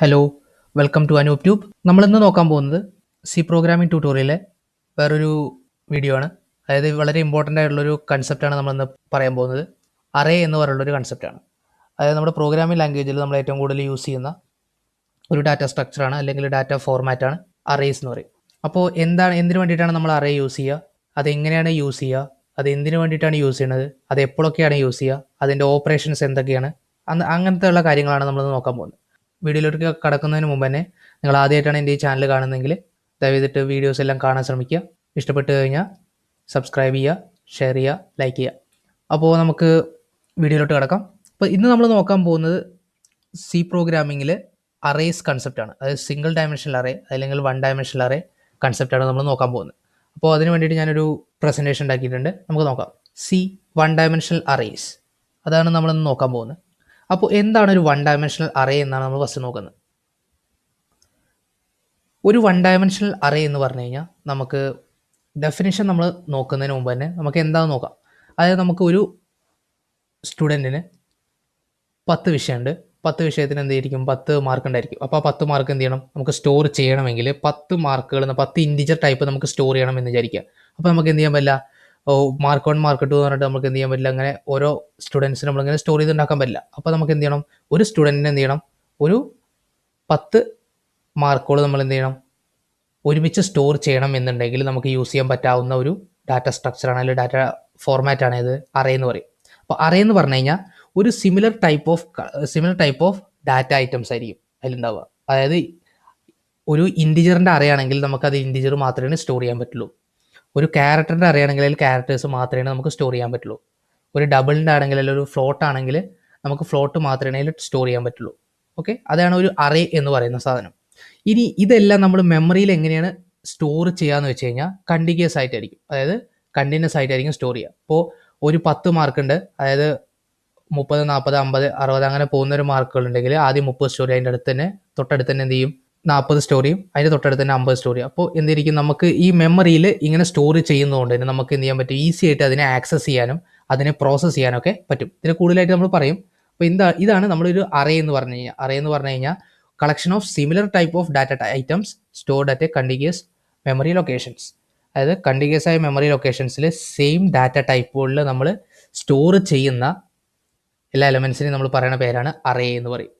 Hello, welcome to anooptube. നമ്മളിന്ന് നോക്കാൻ പോകുന്നത് സി പ്രോഗ്രാമിംഗ് ട്യൂട്ടോറിയലിലെ വേറൊരു വീഡിയോ ആണ്. അതായത് വളരെ ഇമ്പോർട്ടൻ്റ് ആയിട്ടുള്ളൊരു കൺസെപ്റ്റാണ് നമ്മളിന്ന് പറയാൻ പോകുന്നത്. അറേ എന്ന് പറയുള്ളൊരു കൺസെപ്റ്റാണ്. അതായത് നമ്മുടെ പ്രോഗ്രാമിംഗ് ലാംഗ്വേജിൽ നമ്മൾ ഏറ്റവും കൂടുതൽ യൂസ് ചെയ്യുന്ന ഒരു ഡാറ്റ സ്ട്രക്ചറാണ്, അല്ലെങ്കിൽ ഡാറ്റ ഫോർമാറ്റാണ് അറേസ് എന്ന് പറയും. അപ്പോൾ എന്തിനു വേണ്ടിയിട്ടാണ് നമ്മൾ അറേ യൂസ് ചെയ്യുക, അതെങ്ങനെയാണ് യൂസ് ചെയ്യുക, അത് എന്തിനു വേണ്ടിയിട്ടാണ് യൂസ് ചെയ്യുന്നത്, അത് എപ്പോഴൊക്കെയാണ് യൂസ് ചെയ്യുക, അതിൻ്റെ ഓപ്പറേഷൻസ് എന്തൊക്കെയാണ്, അങ്ങനത്തെ ഉള്ള കാര്യങ്ങളാണ് നമ്മൾ നോക്കാൻ പോകുന്നത്. വീഡിയോയിലോട്ട് കടക്കുന്നതിന് മുമ്പ് തന്നെ നിങ്ങൾ ആദ്യമായിട്ടാണ് എൻ്റെ ഈ ചാനൽ കാണുന്നതെങ്കിൽ ദയവേദിട്ട് വീഡിയോസ് എല്ലാം കാണാൻ ശ്രമിക്കുക. ഇഷ്ടപ്പെട്ട് കഴിഞ്ഞാൽ സബ്സ്ക്രൈബ് ചെയ്യുക, ഷെയർ ചെയ്യുക, ലൈക്ക് ചെയ്യുക. അപ്പോൾ നമുക്ക് വീഡിയോയിലോട്ട് കിടക്കാം. അപ്പോൾ ഇന്ന് നമ്മൾ നോക്കാൻ പോകുന്നത് സി പ്രോഗ്രാമിങ്ങിൽ അറേസ് കൺസെപ്റ്റാണ്. അതായത് സിംഗിൾ ഡയമെൻഷണൽ അറേ അല്ലെങ്കിൽ വൺ ഡയമെൻഷണൽ അറേ കൺസെപ്റ്റാണ് നമ്മൾ നോക്കാൻ പോകുന്നത്. അപ്പോൾ അതിന് വേണ്ടിയിട്ട് ഞാനൊരു പ്രസൻറ്റേഷൻ ഉണ്ടാക്കിയിട്ടുണ്ട്. നമുക്ക് നോക്കാം. സി വൺ ഡയമെൻഷണൽ അറേസ്, അതാണ് നമ്മളിന്ന് നോക്കാൻ പോകുന്നത്. അപ്പോൾ എന്താണ് ഒരു വൺ ഡയമെൻഷണൽ അറേ എന്നാണ് നമ്മൾ ഫസ്റ്റ് നോക്കുന്നത്. ഒരു വൺ ഡയമെൻഷണൽ അറേ എന്ന് പറഞ്ഞു കഴിഞ്ഞാൽ നമുക്ക് ഡെഫിനിഷൻ നമ്മൾ നോക്കുന്നതിന് മുമ്പ് തന്നെ നമുക്ക് എന്താണെന്ന് നോക്കാം. അതായത് നമുക്ക് ഒരു സ്റ്റുഡൻറ്റിന് 10 വിഷയമുണ്ട്. 10 വിഷയത്തിന് എന്തായിരിക്കും, 10 മാർക്ക് ഉണ്ടായിരിക്കും. അപ്പോൾ ആ 10 മാർക്ക് എന്ത് ചെയ്യണം, നമുക്ക് സ്റ്റോർ ചെയ്യണമെങ്കിൽ 10 മാർക്കുകൾ 10 ഇൻറ്റിജർ ടൈപ്പ് നമുക്ക് സ്റ്റോർ ചെയ്യണം എന്ന് വിചാരിക്കുക. അപ്പോൾ നമുക്ക് എന്ത് ചെയ്യാൻ പറ്റില്ല, മാർക്ക് 1 മാർക്ക് 2 എന്ന് പറഞ്ഞിട്ട് നമുക്ക് എന്ത് ചെയ്യാൻ പറ്റില്ല, അങ്ങനെ ഓരോ സ്റ്റുഡൻസിന് നമ്മളിങ്ങനെ സ്റ്റോർ ചെയ്ത് ഉണ്ടാക്കാൻ പറ്റില്ല. അപ്പോൾ നമുക്ക് എന്ത് ചെയ്യണം, ഒരു സ്റ്റുഡൻറ്റിന് എന്ത് ചെയ്യണം, ഒരു 10 മാർക്കുകൾ നമ്മൾ എന്ത് ചെയ്യണം, ഒരുമിച്ച് സ്റ്റോർ ചെയ്യണം എന്നുണ്ടെങ്കിൽ നമുക്ക് യൂസ് ചെയ്യാൻ പറ്റാവുന്ന ഒരു ഡാറ്റ സ്ട്രക്ചറാണ്, അല്ലെങ്കിൽ ഡാറ്റ ഫോർമാറ്റാണ് ഇത് അറേ എന്ന് പറയും. അപ്പോൾ അറേ എന്ന് പറഞ്ഞു കഴിഞ്ഞാൽ ഒരു similar type of data items ആയിരിക്കും അതിലുണ്ടാവുക. അതായത് ഒരു ഇൻറ്റിജറിൻ്റെ അറേ ആണെങ്കിൽ നമുക്കത് ഇൻറ്റിജർ മാത്രമേ സ്റ്റോർ ചെയ്യാൻ പറ്റുള്ളൂ. ഒരു ക്യാരക്ടറിൻ്റെ അറിയാണെങ്കിൽ അതിൽ ക്യാരക്ടേഴ്സ് മാത്രമേ നമുക്ക് സ്റ്റോർ ചെയ്യാൻ പറ്റുള്ളൂ. ഒരു ഡബിളിൻ്റെ ആണെങ്കിൽ അല്ലെങ്കിൽ ഒരു ഫ്ലോട്ട് ആണെങ്കിൽ നമുക്ക് ഫ്ലോട്ട് മാത്രമേ അതിൽ സ്റ്റോർ ചെയ്യാൻ പറ്റുള്ളൂ. ഓക്കെ, അതാണ് ഒരു അറേ എന്ന് പറയുന്ന സാധനം. ഇനി ഇതെല്ലാം നമ്മൾ മെമ്മറിയിൽ എങ്ങനെയാണ് സ്റ്റോർ ചെയ്യാന്ന് വെച്ച് കഴിഞ്ഞാൽ കണ്ടിന്യൂസ് ആയിട്ടായിരിക്കും, അതായത് കണ്ടിന്യൂസ് ആയിട്ടായിരിക്കും സ്റ്റോർ ചെയ്യുക. അപ്പോൾ ഒരു 10 മാർക്കുണ്ട്, അതായത് 30, 40, 50, 60 അങ്ങനെ പോകുന്ന ഒരു മാർക്കുകൾ ഉണ്ടെങ്കിൽ ആദ്യം 30 സ്റ്റോറി, അതിൻ്റെ തൊട്ടടുത്ത് തന്നെ എന്ത് ചെയ്യും, 40 സ്റ്റോറിയും അതിൻ്റെ തൊട്ടടുത്ത് തന്നെ 50 സ്റ്റോറി. അപ്പോൾ എന്തായിരിക്കും, നമുക്ക് ഈ മെമ്മറിയിൽ ഇങ്ങനെ സ്റ്റോർ ചെയ്യുന്നതുകൊണ്ട് തന്നെ നമുക്ക് എന്ത് ചെയ്യാൻ പറ്റും, ഈസി ആയിട്ട് അതിനെ ആക്സസ് ചെയ്യാനും അതിനെ പ്രോസസ്സ് ചെയ്യാനൊക്കെ പറ്റും. ഇതിന് കൂടുതലായിട്ട് നമ്മൾ പറയും. അപ്പോൾ ഇതാണ് നമ്മളൊരു അറേ എന്ന് പറഞ്ഞു കഴിഞ്ഞാൽ collection of similar type of data items stored at A continuous memory locations. അതായത് കണ്ടിന്യൂസ് ആയ മെമ്മറി ലൊക്കേഷൻസിൽ സെയിം ഡാറ്റ ടൈപ്പുകളിൽ നമ്മൾ സ്റ്റോർ ചെയ്യുന്ന എല്ലാ എലമെൻസിനെയും നമ്മൾ പറയുന്ന പേരാണ് അറേ എന്ന് പറയും.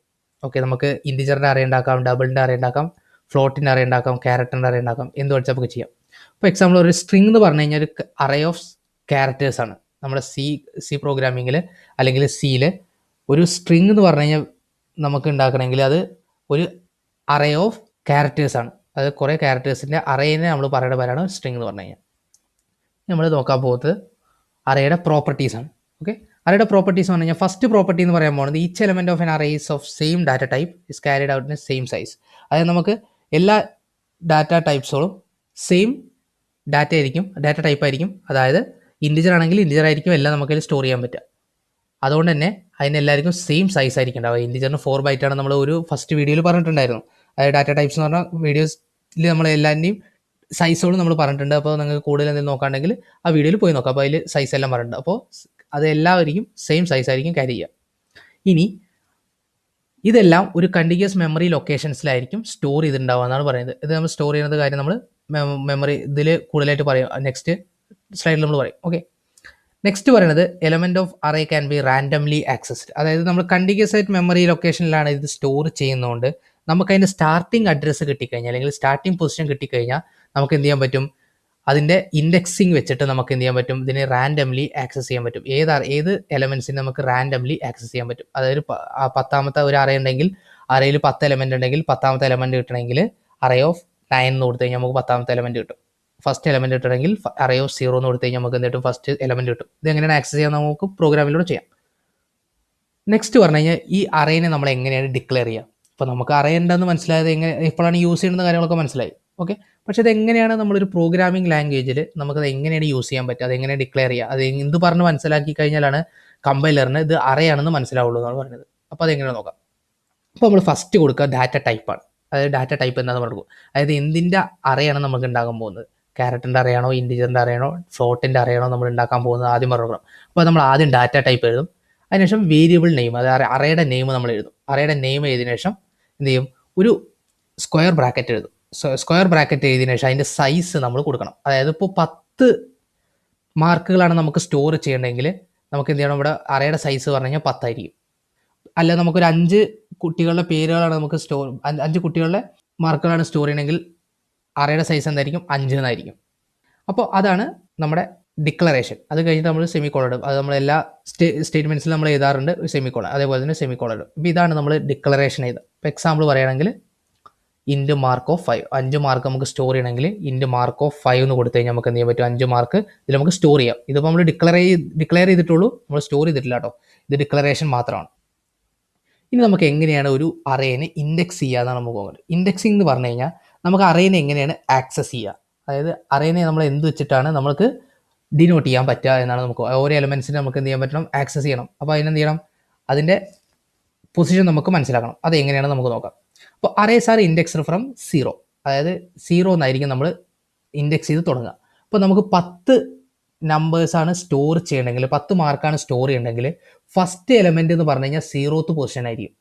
ഓക്കെ, നമുക്ക് ഇൻറ്റിജറിൻ്റെ അറേ ഉണ്ടാക്കാം, ഡബിളിൻ്റെ അറേ ഉണ്ടാക്കാം, ഫ്ലോട്ടിൻ്റെ അറേ ഉണ്ടാക്കാം, ക്യാരക്ടറിൻ്റെ അറേ ഉണ്ടാക്കാം, എന്ത് വെച്ചാൽ നമുക്ക് ചെയ്യാം. ഇപ്പോൾ എക്സാമ്പിൾ ഒരു സ്ട്രിംഗ് എന്ന് പറഞ്ഞു കഴിഞ്ഞാൽ ഒരു അറേ ഓഫ് ക്യാരക്ടേഴ്സ് ആണ്. നമ്മുടെ സി പ്രോഗ്രാമിങ്ങിൽ അല്ലെങ്കിൽ സിയിൽ ഒരു സ്ട്രിംഗ് എന്ന് പറഞ്ഞു കഴിഞ്ഞാൽ നമുക്ക് ഉണ്ടാക്കണമെങ്കിൽ അത് ഒരു അറേ ഓഫ് ക്യാരക്ടേഴ്സ് ആണ്. അത് കുറേ ക്യാരക്ടേഴ്സിൻ്റെ അറേനെ നമ്മൾ പറയുന്ന പേരാണ് സ്ട്രിംഗ് എന്ന് പറഞ്ഞു കഴിഞ്ഞാൽ. നമ്മൾ നോക്കാൻ പോകുന്നത് അറേയുടെ പ്രോപ്പർട്ടീസാണ്. ഓക്കെ, അറേയുടെ പ്രോപ്പർട്ടീസ് എന്ന് പറഞ്ഞാൽ ഫസ്റ്റ് പ്രോപ്പർട്ടി എന്ന് പറയാൻ പോകുന്നത് each element of n arrays of same data type is carried out in same size. അതായത് നമുക്ക് എല്ലാ ഡാറ്റ ടൈപ്സുകളും സെയിം ഡാറ്റ ടൈപ്പ് ആയിരിക്കും. അതായത് ഇൻറ്റിജർ ആണെങ്കിൽ ഇൻറ്റിജർ ആയിരിക്കും എല്ലാം നമുക്കതിൽ സ്റ്റോർ ചെയ്യാൻ പറ്റുക. അതുകൊണ്ട് തന്നെ അതിനെല്ലാവർക്കും സെയിം സൈസ് ആയിരിക്കും ഉണ്ടാവുക. ഇൻറ്റിജറിന് 4 ബൈറ്റാണ് നമ്മൾ ഒരു ഫസ്റ്റ് വീഡിയോയിൽ പറഞ്ഞിട്ടുണ്ടായിരുന്നു. അതായത് ഡാറ്റ ടൈപ്സ് എന്ന് പറഞ്ഞാൽ വീഡിയോസിൽ നമ്മൾ എല്ലാവരുടെയും സൈസുകളും നമ്മൾ പറഞ്ഞിട്ടുണ്ട്. അപ്പോൾ നിങ്ങൾക്ക് കൂടുതൽ എന്തെങ്കിലും നോക്കാണ്ടെങ്കിൽ ആ വീഡിയോയിൽ പോയി നോക്കാം. അപ്പോൾ അതിൽ സൈസ് എല്ലാം പറഞ്ഞിട്ടുണ്ട്. അപ്പോൾ അത് എല്ലാവർക്കും സെയിം സൈസ് ആയിരിക്കും ക്യാരി ചെയ്യുക. ഇനി ഇതെല്ലാം ഒരു കണ്ടിന്യൂസ് മെമ്മറി ലൊക്കേഷൻസിലായിരിക്കും സ്റ്റോർ ചെയ്തിട്ടുണ്ടാവുക എന്നാണ് പറയുന്നത്. ഇത് നമ്മൾ സ്റ്റോർ ചെയ്യുന്നത് കാര്യം നമ്മൾ മെമ്മറി ഇതിൽ കൂടുതലായിട്ട് പറയും, നെക്സ്റ്റ് സ്ലൈഡിൽ നമ്മൾ പറയും. ഓക്കെ, നെക്സ്റ്റ് പറയുന്നത് element of array can be randomly accessed. അതായത് നമ്മൾ കണ്ടിന്യൂസ് ആയിട്ട് മെമ്മറി ലൊക്കേഷനിലാണ് ഇത് സ്റ്റോർ ചെയ്യുന്നതുകൊണ്ട് നമുക്ക് അതിൻ്റെ സ്റ്റാർട്ടിങ് അഡ്രസ്സ് കിട്ടിക്കഴിഞ്ഞാൽ അല്ലെങ്കിൽ സ്റ്റാർട്ടിങ് പൊസിഷൻ കിട്ടിക്കഴിഞ്ഞാൽ നമുക്ക് എന്ത് ചെയ്യാൻ പറ്റും, അതിൻ്റെ ഇൻഡെക്സിങ് വെച്ചിട്ട് നമുക്ക് എന്ത് ചെയ്യാൻ പറ്റും, ഇതിനെ റാൻഡംലി ആക്സസ് ചെയ്യാൻ പറ്റും. ഏത് എലമെൻസിനെ നമുക്ക് റാൻഡംലി ആക്സസ് ചെയ്യാൻ പറ്റും. അതായത് 10ാമത്തെ ഒരു അറേ ഉണ്ടെങ്കിൽ അറേയിൽ 10 എലമെൻറ്റ് ഉണ്ടെങ്കിൽ 10ാമത്തെ എലമെൻറ്റ് കിട്ടണമെങ്കിൽ അറേ ഓഫ് 9 എന്ന് കൊടുത്തു കഴിഞ്ഞാൽ നമുക്ക് 10ാമത്തെ എലമെൻറ്റ് കിട്ടും. ഫസ്റ്റ് എലമെൻറ്റ് കിട്ടണമെങ്കിൽ അറേ ഓഫ് 0 എന്ന് കൊടുത്തു കഴിഞ്ഞാൽ നമുക്ക് എന്ത് കിട്ടും, ഫസ്റ്റ് എലമെൻറ്റ് കിട്ടും. ഇത് എങ്ങനെയാണ് ആക്സസ് ചെയ്യാൻ നമുക്ക് പ്രോഗ്രാമിലൂടെ ചെയ്യാം. നെക്സ്റ്റ് പറഞ്ഞു കഴിഞ്ഞാൽ ഈ അറേനെ നമ്മൾ എങ്ങനെയാണ് ഡിക്ലെയർ ചെയ്യുക. ഇപ്പോൾ നമുക്ക് അറേ ഉണ്ടെന്ന് മനസ്സിലായത് എപ്പോഴാണ് യൂസ് ചെയ്യുന്ന കാര്യങ്ങളൊക്കെ മനസ്സിലായി. ഓക്കെ, പക്ഷേ അത് എങ്ങനെയാണ് നമ്മളൊരു പ്രോഗ്രാമിംഗ് ലാംഗ്വേജിൽ നമുക്കത് എങ്ങനെയാണ് യൂസ് ചെയ്യാൻ പറ്റുക, അതെങ്ങനെ ഡിക്ലെയർ ചെയ്യുക, അത് എന്ത് പറഞ്ഞ് മനസ്സിലാക്കി കഴിഞ്ഞാലാണ് കമ്പൈലറിന് ഇത് അറേയാണെന്ന് മനസ്സിലാവുള്ളൂ എന്നാണ് പറഞ്ഞത്. അപ്പോൾ അതെങ്ങനെ നോക്കാം. അപ്പോൾ നമ്മൾ ഫസ്റ്റ് കൊടുക്കുക ഡാറ്റ ടൈപ്പാണ്. അതായത് ഡാറ്റ ടൈപ്പ് എന്താണെന്ന് പറഞ്ഞു, അതായത് എന്തിൻ്റെ അറേയാണ് നമുക്ക് ഉണ്ടാകാൻ പോകുന്നത്, ക്യാരക്ടറിൻ്റെ അറേയാണോ, ഇൻറ്റിജറിൻ്റെ അറേയാണോ, ഫ്ലോട്ടിൻ്റെ അറേയാണോ നമ്മൾ ഉണ്ടാക്കാൻ പോകുന്നത് ആദ്യം പറഞ്ഞു. അപ്പോൾ നമ്മൾ ആദ്യം ഡാറ്റ ടൈപ്പ് എഴുതും. അതിനുശേഷം വേരിയബിൾ നെയിം, അതായത് അറേയുടെ നെയിം നമ്മൾ എഴുതും. അറേയുടെ നെയിം എഴുതിയതിനു ശേഷം എന്ത് ചെയ്യും, ഒരു സ്ക്വയർ ബ്രാക്കറ്റ് എഴുതും. സ്ക്വയർ ബ്രാക്കറ്റ് എഴുതിയതിനു ശേഷം അതിൻ്റെ സൈസ് നമ്മൾ കൊടുക്കണം. അതായത് ഇപ്പോൾ 10 മാർക്കുകളാണ് നമുക്ക് സ്റ്റോർ ചെയ്യണമെങ്കിൽ നമുക്ക് എന്ത് ചെയ്യണം, ഇവിടെ അറേയുടെ സൈസ് പറഞ്ഞു കഴിഞ്ഞാൽ 10 ആയിരിക്കും. അല്ല നമുക്കൊരു 5 കുട്ടികളുടെ പേരുകളാണ് നമുക്ക് 5 കുട്ടികളുടെ മാർക്കുകളാണ് സ്റ്റോർ ചെയ്യണമെങ്കിൽ അറേയുടെ സൈസ് എന്തായിരിക്കും, 5 എന്നായിരിക്കും. അപ്പോൾ അതാണ് നമ്മുടെ ഡിക്ലറേഷൻ. അത് കഴിഞ്ഞിട്ട് നമ്മൾ സെമിക്കോളൻ ഇടും. അത് നമ്മളെല്ലാ സ്റ്റേറ്റ്മെൻറ്റ്സിലും നമ്മൾ എഴുതാറുണ്ട് സെമിക്കോളൻ, അതേപോലെ തന്നെ സെമിക്കോളൻ ഇടും. അപ്പോൾ ഇതാണ് നമ്മൾ ഡിക്ലറേഷൻ ചെയ്തത്. ഇപ്പോൾ എക്സാമ്പിൾ പറയുകയാണെങ്കിൽ ഇൻറ്റ് മാർക്ക് ഓഫ് 5, 5 മാർക്ക് നമുക്ക് സ്റ്റോർ ചെയ്യണമെങ്കിൽ ഇൻറ്റ് മാർക്ക് ഓഫ് 5 എന്ന് കൊടുത്തു കഴിഞ്ഞാൽ നമുക്ക് എന്ത് ചെയ്യാൻ പറ്റും, 5 മാർക്ക് ഇതിൽ നമുക്ക് സ്റ്റോർ ചെയ്യാം. ഇതിപ്പോൾ നമ്മൾ ഡിക്ലെയർ ചെയ്തിട്ടുള്ളൂ, നമ്മൾ സ്റ്റോർ ചെയ്തിട്ടില്ല കേട്ടോ. ഇത് ഡിക്ലറേഷൻ മാത്രമാണ്. ഇനി നമുക്ക് എങ്ങനെയാണ് ഒരു അറേനെ ഇൻഡെക്സ് ചെയ്യുക എന്നാണ് നമുക്ക് നോക്കുന്നത്. ഇൻഡെക്സിംഗ് എന്ന് പറഞ്ഞു കഴിഞ്ഞാൽ നമുക്ക് അറേനെ എങ്ങനെയാണ് ആക്സസ് ചെയ്യുക, അതായത് അറേനെ നമ്മൾ എന്ത് വെച്ചിട്ടാണ് നമുക്ക് ഡിനോട്ട് ചെയ്യാൻ പറ്റുക എന്നാണ്. നമുക്ക് ഓരോ എലമെൻസിനെ നമുക്ക് എന്ത് ചെയ്യാൻ പറ്റണം, ആക്സസ് ചെയ്യണം. അപ്പോൾ അതിനെന്ത് ചെയ്യണം, അതിൻ്റെ പൊസിഷൻ നമുക്ക് മനസ്സിലാക്കണം. അത് എങ്ങനെയാണ് നമുക്ക് നോക്കാം. അപ്പോൾ അറേസ് ആർ ഇൻഡെക്സ്ഡ് ഫ്രം 0, അതായത് 0 എന്നായിരിക്കും നമ്മൾ ഇൻഡെക്സ് ചെയ്ത് തുടങ്ങുക. അപ്പോൾ നമുക്ക് 10 നമ്പേഴ്സാണ് സ്റ്റോർ ചെയ്യണമെങ്കിൽ, 10 മാർക്കാണ് സ്റ്റോർ ചെയ്യണമെങ്കിൽ ഫസ്റ്റ് എലമെൻറ്റ് എന്ന് പറഞ്ഞു കഴിഞ്ഞാൽ 0th പൊസിഷൻ ആയിരിക്കും.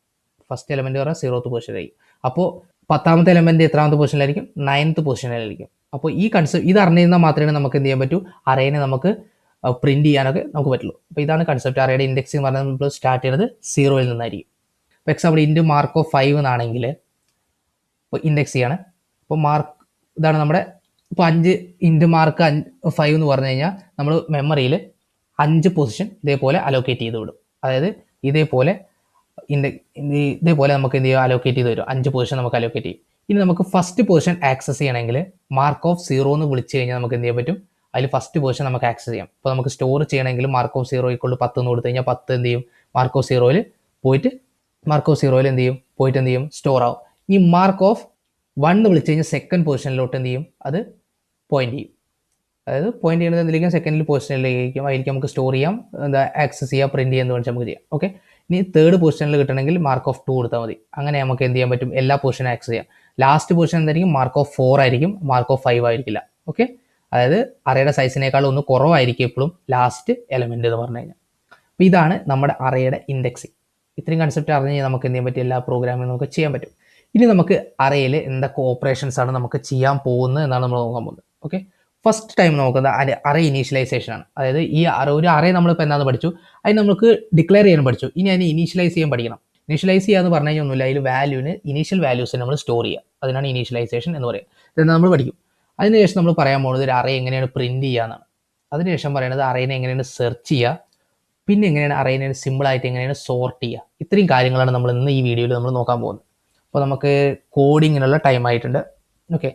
ഫസ്റ്റ് എലമെൻറ്റ് പറഞ്ഞാൽ 0th പൊസിഷൻ ആയിരിക്കും. അപ്പോൾ 10ാമത്തെ എലമെൻറ്റ് എത്രാമത്തെ പൊസിഷനിലായിരിക്കും, 9th പൊസിഷനിലായിരിക്കും. അപ്പോൾ ഈ കൺസെപ്റ്റ് ഇത് അറിഞ്ഞിരുന്നാൽ മാത്രമേ നമുക്ക് എന്ത് ചെയ്യാൻ പറ്റൂ, അറേനെ നമുക്ക് പ്രിൻറ്റ് ചെയ്യാനൊക്കെ നമുക്ക് പറ്റുള്ളൂ. അപ്പോൾ ഇതാണ് കൺസെപ്റ്റ്. അറേയുടെ ഇൻഡെക്സിംഗ് പറഞ്ഞാൽ നമ്മൾ സ്റ്റാർട്ട് ചെയ്യുന്നത് 0ൽ നിന്നായിരിക്കും. ഇപ്പോൾ എക്സാമ്പിൾ ഇൻറ്റു മാർക്ക് ഓഫ് 5 എന്നാണെങ്കിൽ ഇപ്പോൾ ഇൻഡെക്സ് ചെയ്യാണ്. അപ്പോൾ മാർക്ക് ഇതാണ് നമ്മുടെ, ഇപ്പോൾ 5 ഇൻറ്റു മാർക്ക് 5 എന്ന് പറഞ്ഞു കഴിഞ്ഞാൽ നമ്മൾ മെമ്മറിയിൽ 5 പൊസിഷൻ ഇതേപോലെ അലോക്കേറ്റ് ചെയ്ത് വിടും. അതായത് ഇതേപോലെ നമുക്ക് എന്ത് ചെയ്യും, അലോക്കേറ്റ് ചെയ്ത് വരും. 5 പൊസിഷൻ നമുക്ക് അലോക്കേറ്റ് ചെയ്യും. ഇനി നമുക്ക് ഫസ്റ്റ് പൊസിഷൻ ആക്സസ് ചെയ്യണമെങ്കിൽ മാർക്ക് ഓഫ് 0 എന്ന് വിളിച്ച് കഴിഞ്ഞാൽ നമുക്ക് എന്ത് ചെയ്യാൻ പറ്റും, അതിൽ ഫസ്റ്റ് പൊസിഷൻ നമുക്ക് ആക്സസ് ചെയ്യാം. അപ്പോൾ നമുക്ക് സ്റ്റോർ ചെയ്യണമെങ്കിൽ മാർക്ക് ഓഫ് 0 = 10 എന്ന് കൊടുത്തു കഴിഞ്ഞാൽ 10 എന്ത് ചെയ്യും, മാർക്ക് ഓഫ് 0ൽ പോയിട്ട് എന്ത് ചെയ്യും, സ്റ്റോർ ആവും. ഈ മാർക്ക് ഓഫ് 1 എന്ന് വിളിച്ച് കഴിഞ്ഞാൽ സെക്കൻഡ് പൊസിഷനിലോട്ട് എന്ത് ചെയ്യും, അത് പോയിന്റ് ചെയ്യും. അതായത് പോയിന്റ് ചെയ്യുന്നത് എന്തിലേക്കും, സെക്കൻഡിൽ പൊസിഷനിലേക്കും. അതിലേക്ക് നമുക്ക് സ്റ്റോർ ചെയ്യാം, എന്താ ആക്സസ് ചെയ്യാം, പ്രിന്റ് ചെയ്യാൻ വേണ്ടി നമുക്ക് ചെയ്യാം. ഓക്കെ. ഇനി തേർഡ് പൊസിഷനിൽ കിട്ടണമെങ്കിൽ മാർക്ക് ഓഫ് 2 കൊടുത്താൽ മതി. അങ്ങനെ നമുക്ക് എന്ത് ചെയ്യാൻ പറ്റും, എല്ലാ പൊസിഷനും ആക്സസ് ചെയ്യാം. ലാസ്റ്റ് പൊസിഷൻ എന്തായിരിക്കും, മാർക്ക് ഓഫ് 4 ആയിരിക്കും, മാർക്ക് ഓഫ് 5 ആയിരിക്കില്ല. ഓക്കെ. അതായത് അറേയുടെ സൈസിനേക്കാൾ ഒന്ന് കുറവായിരിക്കും എപ്പോഴും ലാസ്റ്റ് എലമെന്റ് എന്ന് പറഞ്ഞു കഴിഞ്ഞാൽ. അപ്പോൾ ഇതാണ് നമ്മുടെ അറേയുടെ ഇൻഡെക്സിങ്. ഇത്രയും കൺസെപ്റ്റ് അറിഞ്ഞ് കഴിഞ്ഞാൽ നമുക്ക് എന്ത് ചെയ്യാൻ പറ്റും, എല്ലാ പ്രോഗ്രാമിനും നമുക്ക് ചെയ്യാൻ പറ്റും. ഇനി നമുക്ക് അറേയിൽ എന്തൊക്കെ ഓപ്പറേഷൻസ് ആണ് നമുക്ക് ചെയ്യാൻ പോകുന്നത് എന്നാണ് നമ്മൾ നോക്കാൻ പോകുന്നത്. ഓക്കെ. ഫസ്റ്റ് ടൈം നോക്കുന്നത് അറേ ഇനീഷ്യലൈസേഷൻ ആണ്. അതായത് ഈ ഒരു അറേ നമ്മളിപ്പോൾ എന്താണെന്ന് പഠിച്ചു, അതിന് നമുക്ക് ഡിക്ലെയർ ചെയ്യാൻ പഠിച്ചു. ഇനി അതിന് ഇനീഷ്യലൈസ് ചെയ്യാൻ പഠിക്കണം. ഇനീഷ്യലൈസ് ചെയ്യുക എന്ന് പറഞ്ഞു കഴിഞ്ഞാൽ ഒന്നുമില്ല, അതിൽ വാല്യൂവിന് ഇനീഷ്യൽ വാല്യൂസിന് നമ്മൾ സ്റ്റോർ ചെയ്യുക. അതിനാണ് ഇനീഷ്യലൈസേഷൻ എന്ന് പറയുക. ഇതെന്താ നമ്മൾ പഠിക്കും. അതിനുശേഷം നമ്മൾ പറയാൻ പോകുന്നത് ഒരു അറേ എങ്ങനെയാണ് പ്രിന്റ് ചെയ്യുക എന്നാണ്. അതിനുശേഷം പറയുന്നത് അറേനെ എങ്ങനെയാണ് സെർച്ച് ചെയ്യുക, പിന്നെ എങ്ങനെയാണ് അറേനെ സിമ്പിളായിട്ട് എങ്ങനെയാണ് സോർട്ട് ചെയ്യുക. ഇത്രയും കാര്യങ്ങളാണ് നമ്മൾ ഇന്ന് ഈ വീഡിയോയിൽ നമ്മൾ നോക്കാൻ പോകുന്നത്. അപ്പോൾ നമുക്ക് കോഡിങ്ങിനുള്ള ടൈം ആയിട്ടുണ്ട്. ഓക്കെ.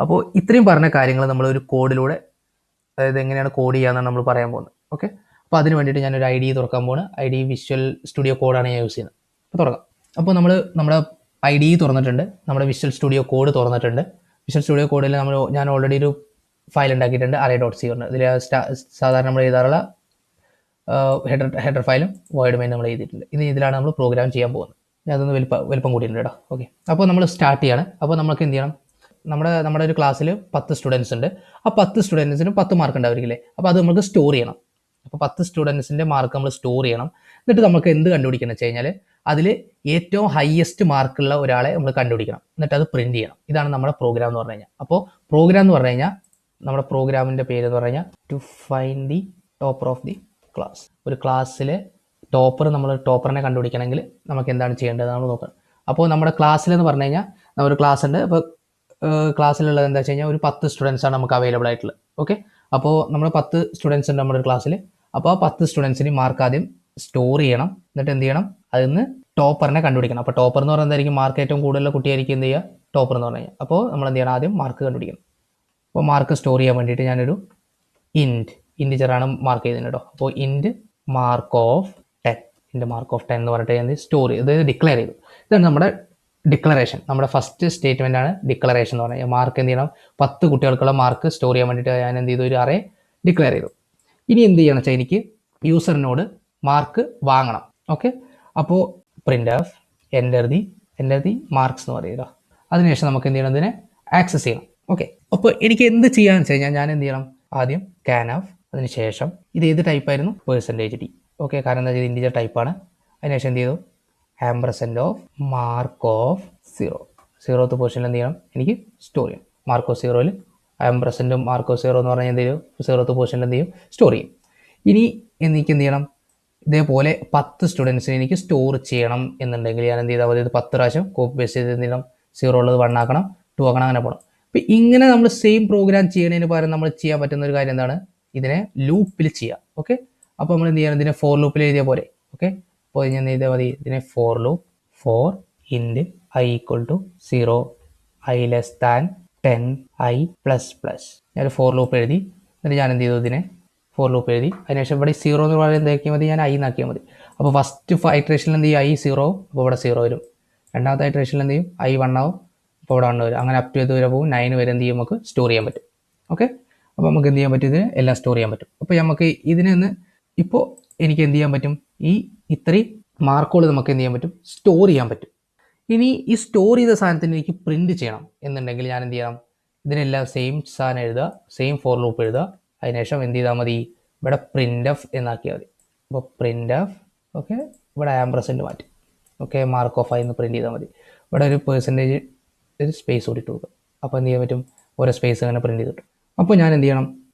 അപ്പോൾ ഇത്രയും പറഞ്ഞ കാര്യങ്ങൾ നമ്മൾ ഒരു കോഡിലൂടെ, അതായത് എങ്ങനെയാണ് കോഡ് ചെയ്യാന്നാണ് നമ്മൾ പറയാൻ പോകുന്നത്. ഓക്കെ. അപ്പോൾ അതിന് വേണ്ടിയിട്ട് ഞാനൊരു ഐ ഡി തുറക്കാൻ പോകുന്നത്. ഐ ഡി വിഷ്വൽ സ്റ്റുഡിയോ കോഡാണ് ഞാൻ യൂസ് ചെയ്യുന്നത്. അപ്പോൾ തുറക്കാം. അപ്പോൾ നമ്മുടെ ഐ ഡി തുറന്നിട്ടുണ്ട്, നമ്മുടെ വിഷ്വൽ സ്റ്റുഡിയോ കോഡ് തുറന്നിട്ടുണ്ട്. വിഷ്വൽ സ്റ്റുഡിയോ കോഡിൽ ഞാൻ ഓൾറെഡി ഒരു ഫയൽ ഉണ്ടാക്കിയിട്ടുണ്ട്, array.c ഉണ്ട്. ഇതിൽ സാധാരണ നമ്മൾ എഴുതാറുള്ള ഹെഡർ ഫയലും വോയിഡ് മെയിൻ നമ്മൾ എഴുതിയിട്ടുണ്ട്. ഇതിലാണ് നമ്മൾ പ്രോഗ്രാം ചെയ്യാൻ പോകുന്നത്. അതൊന്ന് വലിപ്പം കൂടിയിട്ടുണ്ട് കേട്ടോ. ഓക്കെ. അപ്പോൾ നമ്മൾ സ്റ്റാർട്ട് ചെയ്യാണ്. അപ്പോൾ നമുക്ക് എന്ത് ചെയ്യണം, നമ്മുടെ ഒരു ക്ലാസ്സിൽ 10 സ്റ്റുഡൻസ് ഉണ്ട്. ആ 10 സ്റ്റുഡൻസിനും 10 മാർക്ക് ഉണ്ടായിരിക്കില്ലേ. അപ്പോൾ അത് നമുക്ക് സ്റ്റോർ ചെയ്യണം. അപ്പോൾ 10 സ്റ്റുഡൻസിൻ്റെ മാർക്ക് നമ്മൾ സ്റ്റോർ ചെയ്യണം. എന്നിട്ട് നമുക്ക് എന്ത് കണ്ടുപിടിക്കണം വെച്ച് കഴിഞ്ഞാൽ അതിൽ ഏറ്റവും ഹയസ്റ്റ് മാർക്കുള്ള ഒരാളെ നമ്മൾ കണ്ടുപിടിക്കണം. എന്നിട്ട് അത് പ്രിന്റ് ചെയ്യണം. ഇതാണ് നമ്മുടെ പ്രോഗ്രാം എന്ന് പറഞ്ഞു കഴിഞ്ഞാൽ. അപ്പോൾ പ്രോഗ്രാം എന്ന് പറഞ്ഞു കഴിഞ്ഞാൽ നമ്മുടെ പ്രോഗ്രാമിൻ്റെ പേര് എന്ന് പറഞ്ഞു കഴിഞ്ഞാൽ to find the topper of the class. ഒരു ക്ലാസ്സിലെ ടോപ്പറിനെ കണ്ടുപിടിക്കണമെങ്കിൽ നമുക്ക് എന്താണ് ചെയ്യേണ്ടത് നമ്മൾ നോക്കണം. അപ്പോൾ നമ്മുടെ ക്ലാസ്സിലെന്ന് പറഞ്ഞു കഴിഞ്ഞാൽ ഒരു ക്ലാസ് ഉണ്ട്. അപ്പോൾ ക്ലാസ്സിലുള്ളത് എന്താ വെച്ച് കഴിഞ്ഞാൽ ഒരു 10 സ്റ്റുഡൻസാണ് നമുക്ക് അവൈലബിൾ ആയിട്ടുള്ളത്. ഓക്കെ. അപ്പോൾ നമ്മൾ 10 സ്റ്റുഡൻസ് ഉണ്ട് നമ്മുടെ ക്ലാസ്സിൽ. അപ്പോൾ ആ 10 സ്റ്റുഡൻസിന് മാർക്ക് ആദ്യം സ്റ്റോർ ചെയ്യണം. എന്നിട്ട് എന്ത് ചെയ്യണം, അതിൽ നിന്ന് ടോപ്പറിനെ കണ്ടുപിടിക്കണം. അപ്പോൾ ടോപ്പർ എന്ന് പറയുന്നത് എന്തായിരിക്കും, മാർക്ക് ഏറ്റവും കൂടുതലുള്ള കുട്ടിയായിരിക്കും എന്ത് ചെയ്യുക, ടോപ്പർ എന്ന് പറഞ്ഞു കഴിഞ്ഞാൽ. അപ്പോൾ നമ്മൾ എന്ത് ചെയ്യണം, ആദ്യം മാർക്ക് കണ്ടുപിടിക്കണം. അപ്പോൾ മാർക്ക് സ്റ്റോർ ചെയ്യാൻ വേണ്ടിയിട്ട് ഞാനൊരു ഇൻറ്റിജറാണ് മാർക്ക് ചെയ്തത് കേട്ടോ. അപ്പോൾ ഇൻറ്റ് മാർക്ക് ഓഫ് 10 എന്ന് പറഞ്ഞിട്ട് ഞാൻ സ്റ്റോർ ചെയ്ത് ഡിക്ലെയർ ചെയ്തു. ഇതാണ് നമ്മുടെ ഡിക്ലറേഷൻ. നമ്മുടെ ഫസ്റ്റ് സ്റ്റേറ്റ്മെൻ്റ് ആണ് ഡിക്ലറേഷൻ എന്ന് പറഞ്ഞാൽ. മാർക്ക് എന്ത് ചെയ്യണം, 10 കുട്ടികൾക്കുള്ള മാർക്ക് സ്റ്റോർ ചെയ്യാൻ വേണ്ടിയിട്ട് ഞാൻ എന്ത് ചെയ്തു, ഒരു അറേ ഡിക്ലെയർ ചെയ്തു. ഇനി എന്ത് ചെയ്യണം വെച്ചാൽ എനിക്ക് യൂസറിനോട് മാർക്ക് വാങ്ങണം. ഓക്കെ. അപ്പോൾ print of enter the marks എന്ന് പറയുക. അതിനുശേഷം നമുക്ക് എന്ത് ചെയ്യണം, ഇതിനെ ആക്സസ് ചെയ്യണം. ഓക്കെ. അപ്പോൾ എനിക്ക് എന്ത് ചെയ്യാന്ന് വെച്ച് കഴിഞ്ഞാൽ ഞാൻ എന്ത് ചെയ്യണം, ആദ്യം can of, അതിനുശേഷം ഇത് ഏത് ടൈപ്പായിരുന്നു, %d. ഓക്കെ. കാരണം എന്താ വെച്ചാൽ ഇൻറ്റിജർ ടൈപ്പാണ്. അതിനുശേഷം എന്ത് ചെയ്തു, ആംപർസെൻ്റ് ഓഫ് മാർക്ക് ഓഫ് 0. 0th പൊസിഷനിൽ എന്ത് ചെയ്യണം, എനിക്ക് സ്റ്റോർ ചെയ്യണം. മാർക്ക് ഓഫ് 0ൽ ഐ എം പ്രസൻറ്റും മാർക്ക് ഓഫ് 0 എന്ന് പറഞ്ഞാൽ എന്ത് ചെയ്യും, 0th പൊസിഷനിൽ എന്ത് ചെയ്യും, സ്റ്റോർ ചെയ്യും. ഇനി എനിക്ക് എന്ത് ചെയ്യണം, ഇതേപോലെ 10 സ്റ്റുഡൻസിനെ എനിക്ക് സ്റ്റോർ ചെയ്യണം എന്നുണ്ടെങ്കിൽ ഞാൻ എന്ത് ചെയ്താൽ മതി, ഇത് 10 പ്രാവശ്യം കോപ്പി പേസ്റ്റ് ചെയ്ത് എന്ത് ചെയ്യണം, 0 ഉള്ളത് 1 ആക്കണം, 2 ആക്കണം, അങ്ങനെ പോകണം. അപ്പം ഇങ്ങനെ നമ്മൾ സെയിം പ്രോഗ്രാം ചെയ്യണതിന് പകരം നമ്മൾ ചെയ്യാൻ പറ്റുന്ന ഒരു കാര്യം എന്താണ്, ഇതിനെ ലൂപ്പിൽ ചെയ്യുക. ഓക്കെ, അപ്പോൾ നമ്മൾ എന്ത് ചെയ്യണം, ഇതിനെ ഫോർ ലൂപ്പിൽ എഴുതിയ പോലെ. ഓക്കെ, അപ്പോൾ ഞാൻ എഴുതിയാൽ മതി, ഇതിനെ for loop for int i equal to 0 i less than 10 i plus plus. ഞാൻ ഫോർ ലൂപ്പ് എഴുതി, എന്നിട്ട് ഞാൻ എന്ത് ചെയ്തു, ഇതിനെ ഫോർ ലൂപ്പ് എഴുതി. അതിനുശേഷം ഇവിടെ 0 എന്ന് പറയുന്നത് എന്താക്കിയാൽ മതി, ഞാൻ ഐ എന്നാക്കിയാൽ മതി. അപ്പോൾ ഫസ്റ്റ് ഇറ്ററേഷനിൽ എന്ത് ചെയ്യും, ഐ 0 ആവും, അപ്പോൾ ഇവിടെ 0 വരും. രണ്ടാമത്തെ ഇറ്ററേഷനിൽ എന്ത് ചെയ്യും, ഐ 1 ആവും, അപ്പോൾ ഇവിടെ 1 വരും. അങ്ങനെ അപ് ടു വരെ പോകും, 9 വരെ എന്ത് ചെയ്യും, നമുക്ക് സ്റ്റോർ ചെയ്യാൻ പറ്റും. ഓക്കെ, അപ്പോൾ നമുക്ക് എന്ത് ചെയ്യാൻ പറ്റും, ഇതിന് എല്ലാം സ്റ്റോർ ചെയ്യാൻ പറ്റും. അപ്പോൾ നമുക്ക് ഇതിനൊന്ന് ഇപ്പോൾ എനിക്ക് എന്ത് ചെയ്യാൻ പറ്റും, ഈ ഇത്രയും മാർക്കുകൾ നമുക്ക് എന്ത് ചെയ്യാൻ പറ്റും, സ്റ്റോർ ചെയ്യാൻ പറ്റും. ഇനി ഈ സ്റ്റോർ ചെയ്ത സാധനത്തിന് എനിക്ക് പ്രിൻറ്റ് ചെയ്യണം എന്നുണ്ടെങ്കിൽ ഞാൻ എന്ത് ചെയ്യണം, ഇതിനെല്ലാം സെയിം സാധനം എഴുതുക, സെയിം ഫോർ ലൂപ്പ് എഴുതുക. അതിനുശേഷം എന്ത് ചെയ്താൽ മതി, ഇവിടെ പ്രിൻ്റ് എഫ് എന്നാക്കിയാൽ മതി. അപ്പോൾ പ്രിൻ്റ് എഫ്, ഓക്കെ, ഇവിടെ ആം പ്രസൻറ്റ് മാറ്റി, ഓക്കെ, മാർക്ക് ഓഫ് ആയി എന്ന് പ്രിൻറ്റ് ചെയ്താൽ മതി. ഇവിടെ ഒരു പെർസെൻറ്റേജ് ഒരു സ്പേസ് കൂടിയിട്ട് കൊടുക്കുക. അപ്പോൾ എന്ത് ചെയ്യാൻ പറ്റും, ഓരോ സ്പേസ് അങ്ങനെ പ്രിൻറ്റ് ചെയ്തിട്ട്. അപ്പോൾ ഞാൻ എന്ത് ചെയ്യണം,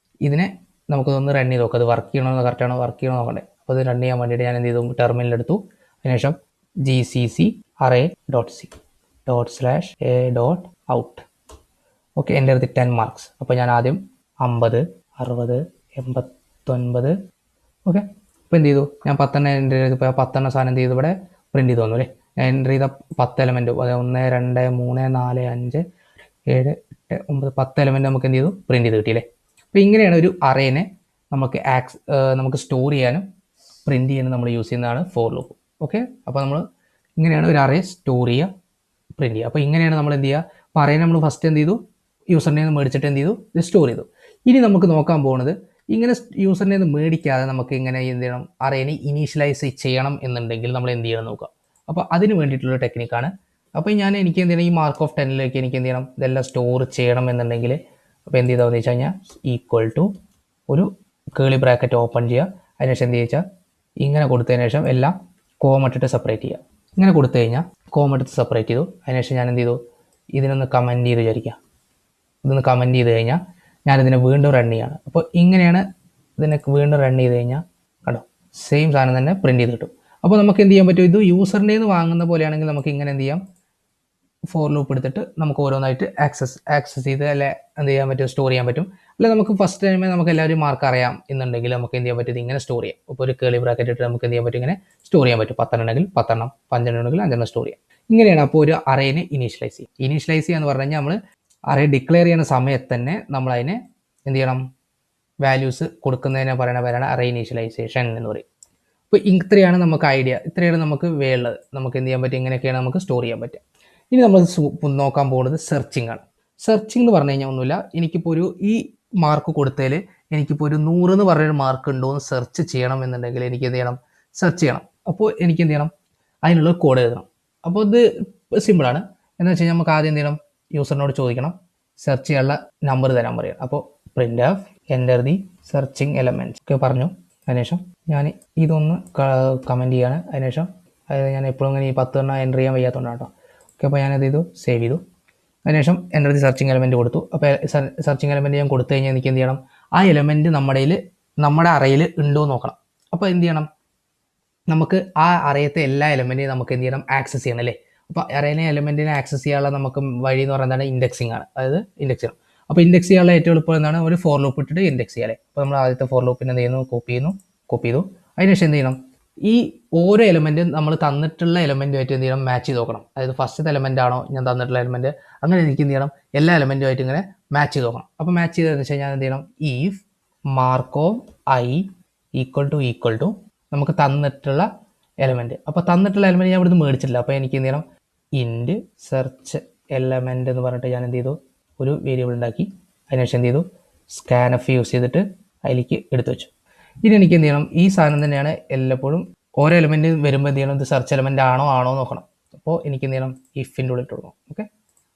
ഇതിനെ നമുക്കൊന്ന് റൺ ചെയ്ത് നോക്കാം, അത് വർക്ക് ചെയ്യണമെന്ന് കറക്റ്റാണോ, വർക്ക് ചെയ്യണോ നോക്കണ്ടേ. അപ്പോൾ അത് റൺ ചെയ്യാൻ വേണ്ടിയിട്ട് ഞാൻ എന്ത് ചെയ്തു, ടെർമിനലെടുത്തു. അതിനുശേഷം gcc array.c.a.out. ഓക്കെ, എൻ്റെ അടുത്ത് 10 മാർക്സ്. അപ്പോൾ ഞാൻ ആദ്യം 50, 60, 89. ഓക്കെ, അപ്പോൾ എന്ത് ചെയ്തു, ഞാൻ 10 എൻ്റർ ചെയ്ത് 10 സാധനം എന്ത് ചെയ്തു, ഇവിടെ പ്രിൻറ്റ് ചെയ്ത് തന്നു അല്ലേ. ഞാൻ എൻ്റർ ചെയ്ത 10 എലമെൻറ്റ്, 1, 2, 3, 4, 5, 7, 8, 9, 10 എലമെൻറ്റ് നമുക്ക് എന്ത് ചെയ്തു, പ്രിൻറ്റ് ചെയ്ത് കിട്ടിയില്ലേ. അപ്പോൾ ഇങ്ങനെയാണ് ഒരു അറേനെ നമുക്ക് സ്റ്റോർ ചെയ്യാനും പ്രിൻറ്റ് ചെയ്യാനും നമ്മൾ യൂസ് ചെയ്യുന്നതാണ് ഫോർ ലൂപ്പ്. ഓക്കെ, അപ്പോൾ നമ്മൾ ഇങ്ങനെയാണ് ഒരു അറേ സ്റ്റോർ ചെയ്യുക, പ്രിൻറ്റ് ചെയ്യുക. അപ്പോൾ ഇങ്ങനെയാണ് നമ്മൾ എന്ത് ചെയ്യുക, അപ്പോൾ അറേ നമ്മൾ ഫസ്റ്റ് എന്ത് ചെയ്തു, യൂസറിനെ നിന്ന് മേടിച്ചിട്ട് എന്ത് ചെയ്തു, ഇത് സ്റ്റോർ ചെയ്തു. ഇനി നമുക്ക് നോക്കാൻ പോകുന്നത്, ഇങ്ങനെ യൂസറിനെ നിന്ന് മേടിക്കാതെ നമുക്ക് ഇങ്ങനെ എന്ത് ചെയ്യണം, അറേനെ ഇനീഷ്യലൈസ് ചെയ്യണം എന്നുണ്ടെങ്കിൽ നമ്മൾ എന്ത് ചെയ്യണം നോക്കുക. അപ്പോൾ അതിന് വേണ്ടിയിട്ടുള്ള ടെക്നിക്കാണ്. അപ്പോൾ എനിക്ക് എന്ത് ചെയ്യണം, ഈ മാർക്ക് ഓഫ് 10ലേക്ക് എനിക്ക് എന്ത് ചെയ്യണം, ഇതെല്ലാം സ്റ്റോർ ചെയ്യണം എന്നുണ്ടെങ്കിൽ അപ്പോൾ എന്ത് ചെയ്താൽ വെച്ച് കഴിഞ്ഞാൽ ഈക്വൽ ടു ഒരു കേളി ബ്രാക്കറ്റ് ഓപ്പൺ ചെയ്യുക. അതിനുശേഷം എന്ത് ചോദിച്ചാൽ ഇങ്ങനെ കൊടുത്തതിന് ശേഷം എല്ലാം കോമട്ടിട്ട് സെപ്പറേറ്റ് ചെയ്യുക. ഇങ്ങനെ കൊടുത്തു കഴിഞ്ഞാൽ കോമട്ടിട്ട് സെപ്പറേറ്റ് ചെയ്തു. അതിനുശേഷം ഞാൻ എന്ത് ചെയ്തു, ഇതിനൊന്ന് കമൻറ്റ് ചെയ്ത് വിചാരിക്കുക. ഇതൊന്ന് കമൻറ്റ് ചെയ്ത് കഴിഞ്ഞാൽ ഞാനിതിനെ വീണ്ടും റൺ ചെയ്യുകയാണ്. അപ്പോൾ ഇങ്ങനെയാണ് ഇതിനെ വീണ്ടും റൺ ചെയ്ത് കഴിഞ്ഞാൽ കണ്ടോ, സെയിം സാധനം തന്നെ പ്രിൻറ്റ് ചെയ്ത് കിട്ടും. അപ്പോൾ നമുക്ക് എന്ത് ചെയ്യാൻ പറ്റും, ഇത് യൂസറിൻ്റെ നിന്ന് വാങ്ങുന്ന പോലെയാണെങ്കിൽ നമുക്ക് ഇങ്ങനെ എന്ത് ചെയ്യാം, ഫോർ ലൂപ്പ് എടുത്തിട്ട് നമുക്ക് ഓരോന്നായിട്ട് ആക്സസ് ചെയ്ത് അല്ലെ എന്ത് ചെയ്യാൻ പറ്റും, സ്റ്റോർ ചെയ്യാൻ പറ്റും. അല്ലെ നമുക്ക് ഫസ്റ്റ് ടൈമേ നമുക്ക് എല്ലാവരും മാർക്ക് അറിയാം എന്നുണ്ടെങ്കിൽ നമുക്ക് എന്ത് ചെയ്യാൻ പറ്റും, ഇങ്ങനെ സ്റ്റോർ ചെയ്യാം. ഇപ്പോൾ ഒരു കേളി ബ്രാക്കറ്റ് ഇട്ട് നമുക്ക് എന്ത് ചെയ്യാൻ പറ്റും, ഇങ്ങനെ സ്റ്റോർ ചെയ്യാൻ പറ്റും. 10 ഉണ്ടെങ്കിൽ 10 എണ്ണം, 5 ഉണ്ടെങ്കിൽ 5 ടോർ ചെയ്യാം. ഇങ്ങനെയാണ് അപ്പോൾ ഒരു അറേനെ ഇനീഷ്യലൈസ് ചെയ്യുക. ഇനീഷ്യലൈസ് ചെയ്യുക എന്ന് പറഞ്ഞു കഴിഞ്ഞാൽ നമ്മൾ അറേ ഡിക്ലെയർ ചെയ്യുന്ന സമയത്ത് തന്നെ നമ്മൾ അതിനെ എന്ത് ചെയ്യണം, വാല്യൂസ് കൊടുക്കുന്നതിനെ പറയുന്ന പേരാണ് അറേ ഇനീഷ്യലൈസേഷൻ എന്ന് പറയും. അപ്പോൾ ഇത്രയാണ് നമുക്ക് ഐഡിയ, ഇത്രയാണ് നമുക്ക് വേണ്ടത്. നമുക്ക് എന്ത് ചെയ്യാൻ പറ്റും, ഇങ്ങനെയൊക്കെയാണ് നമുക്ക് സ്റ്റോർ ചെയ്യാൻ പറ്റുക. ഇനി നമ്മൾ നോക്കാൻ പോകുന്നത് സെർച്ചിങ് ആണ്. സെർച്ചിങ് എന്ന് പറഞ്ഞു കഴിഞ്ഞാൽ ഒന്നുമില്ല, എനിക്കിപ്പോൾ ഒരു ഈ മാർക്ക് കൊടുത്തതിൽ എനിക്കിപ്പോൾ ഒരു 100 എന്ന് പറഞ്ഞൊരു മാർക്ക് ഉണ്ടോ എന്ന് സെർച്ച് ചെയ്യണം എന്നുണ്ടെങ്കിൽ എനിക്ക് എന്ത് ചെയ്യണം, സെർച്ച് ചെയ്യണം. അപ്പോൾ എനിക്ക് എന്ത് ചെയ്യണം, അതിനുള്ള കോഡ് എഴുതണം. അപ്പോൾ ഇത് സിമ്പിളാണ്. എന്ന് വെച്ച് കഴിഞ്ഞാൽ നമുക്ക് ആദ്യം എന്ത് ചെയ്യണം, യൂസറിനോട് ചോദിക്കണം, സെർച്ച് ചെയ്യാനുള്ള നമ്പർ തരാൻ പറയാം. അപ്പോൾ print of enter the searching elements ഒക്കെ പറഞ്ഞു. അതിനുശേഷം ഞാൻ ഇതൊന്ന് കമൻറ്റ് ചെയ്യാണ്. അതിനുശേഷം അതായത് ഞാൻ എപ്പോഴും ഇങ്ങനെ ഈ 10 എണ്ണം എൻ്റർ ചെയ്യാൻ വയ്യാത്തതുകൊണ്ടാണ് കേട്ടോ. ഓക്കെ, അപ്പോൾ ഞാനത് ചെയ്തു, സേവ് ചെയ്തു. അതിനുശേഷം എൻ്റർ ദി സെർച്ചിങ് എലമെൻറ്റ് കൊടുത്തു. അപ്പോൾ സെർച്ചിങ് എലമെൻറ്റ് ഞാൻ കൊടുത്തു കഴിഞ്ഞാൽ എനിക്ക് എന്ത് ചെയ്യണം, ആ എലമെൻറ്റ് നമ്മുടെ അറയിൽ ഉണ്ടോ എന്ന് നോക്കണം. അപ്പോൾ എന്ത് ചെയ്യണം, നമുക്ക് ആ അറയത്തെ എല്ലാ എലമെൻറ്റിനും നമുക്ക് എന്ത് ചെയ്യണം, ആക്സസ് ചെയ്യണം അല്ലേ. അപ്പോൾ അറയിലെ എലമെൻറ്റിനെ ആക്സസ് ചെയ്യാനുള്ള നമുക്ക് വഴി എന്ന് പറയുന്നത് ഇൻഡെക്സിങ് ആണ്. അതായത് ഇൻഡെക്സ് ചെയ്യണം. അപ്പോൾ ഇൻഡെക്സ് ചെയ്യാനുള്ള ഏറ്റവും എളുപ്പം എന്താണ്, ഒരു ഫോർ ലൂപ്പ് ഇട്ടിട്ട് ഇൻഡെക്സ് ചെയ്യാം അല്ലേ. അപ്പോൾ നമ്മൾ ആദ്യത്തെ ഫോർ ലൂപ്പിന് എന്ത് ചെയ്യുന്നു, കോപ്പി ചെയ്തു. അതിനുശേഷം എന്ത് ചെയ്യണം, ഈ ഓരോ എലമെൻറ്റും നമ്മൾ തന്നിട്ടുള്ള എലമെൻറ്റുമായിട്ട് എന്ത് ചെയ്യണം, മാച്ച് ചെയ്ത് നോക്കണം. അതായത് ഫസ്റ്റത്തെ എലമെൻ്റ് ആണോ ഞാൻ തന്നിട്ടുള്ള എലമെൻറ്റ്, അങ്ങനെ എനിക്ക് എന്ത് ചെയ്യണം, എല്ലാ എലമെൻറ്റുമായിട്ട് ഇങ്ങനെ മാച്ച് ചെയ്ത് നോക്കണം. അപ്പോൾ മാച്ച് ചെയ്തതെന്ന് വെച്ച് കഴിഞ്ഞാൽ എന്ത് ചെയ്യണം, if mark of i equal to നമുക്ക് തന്നിട്ടുള്ള എലമെൻറ്റ്. അപ്പോൾ തന്നിട്ടുള്ള എലമെൻറ്റ് ഞാൻ ഇവിടുന്ന് മേടിച്ചിട്ടില്ല. അപ്പോൾ എനിക്ക് എന്ത് ചെയ്യണം, ഇൻറ്റ് സെർച്ച് എലമെൻറ്റ് എന്ന് പറഞ്ഞിട്ട് ഞാൻ എന്ത് ചെയ്തു, ഒരു വേരിയബിൾ ഉണ്ടാക്കി. അതിനുശേഷം എന്ത് ചെയ്തു, സ്കാൻഎഫ് യൂസ് ചെയ്തിട്ട് അതിലേക്ക് എടുത്തു വെച്ചു. ഇനി എനിക്ക് എന്ത് ചെയ്യണം, ഈ സാധനം തന്നെയാണ് എല്ലായ്പ്പോഴും ഓരോ എലമെൻറ്റ് വരുമ്പോൾ എന്ത് ചെയ്യണം, ഇത് സെർച്ച് എലമെൻ്റ് ആണോ നോക്കണം. അപ്പോൾ എനിക്ക് എന്ത് ചെയ്യണം, ഇഫിൻ്റെ ഉള്ളിൽ ഇട്ട് കൊടുക്കണം. ഓക്കെ,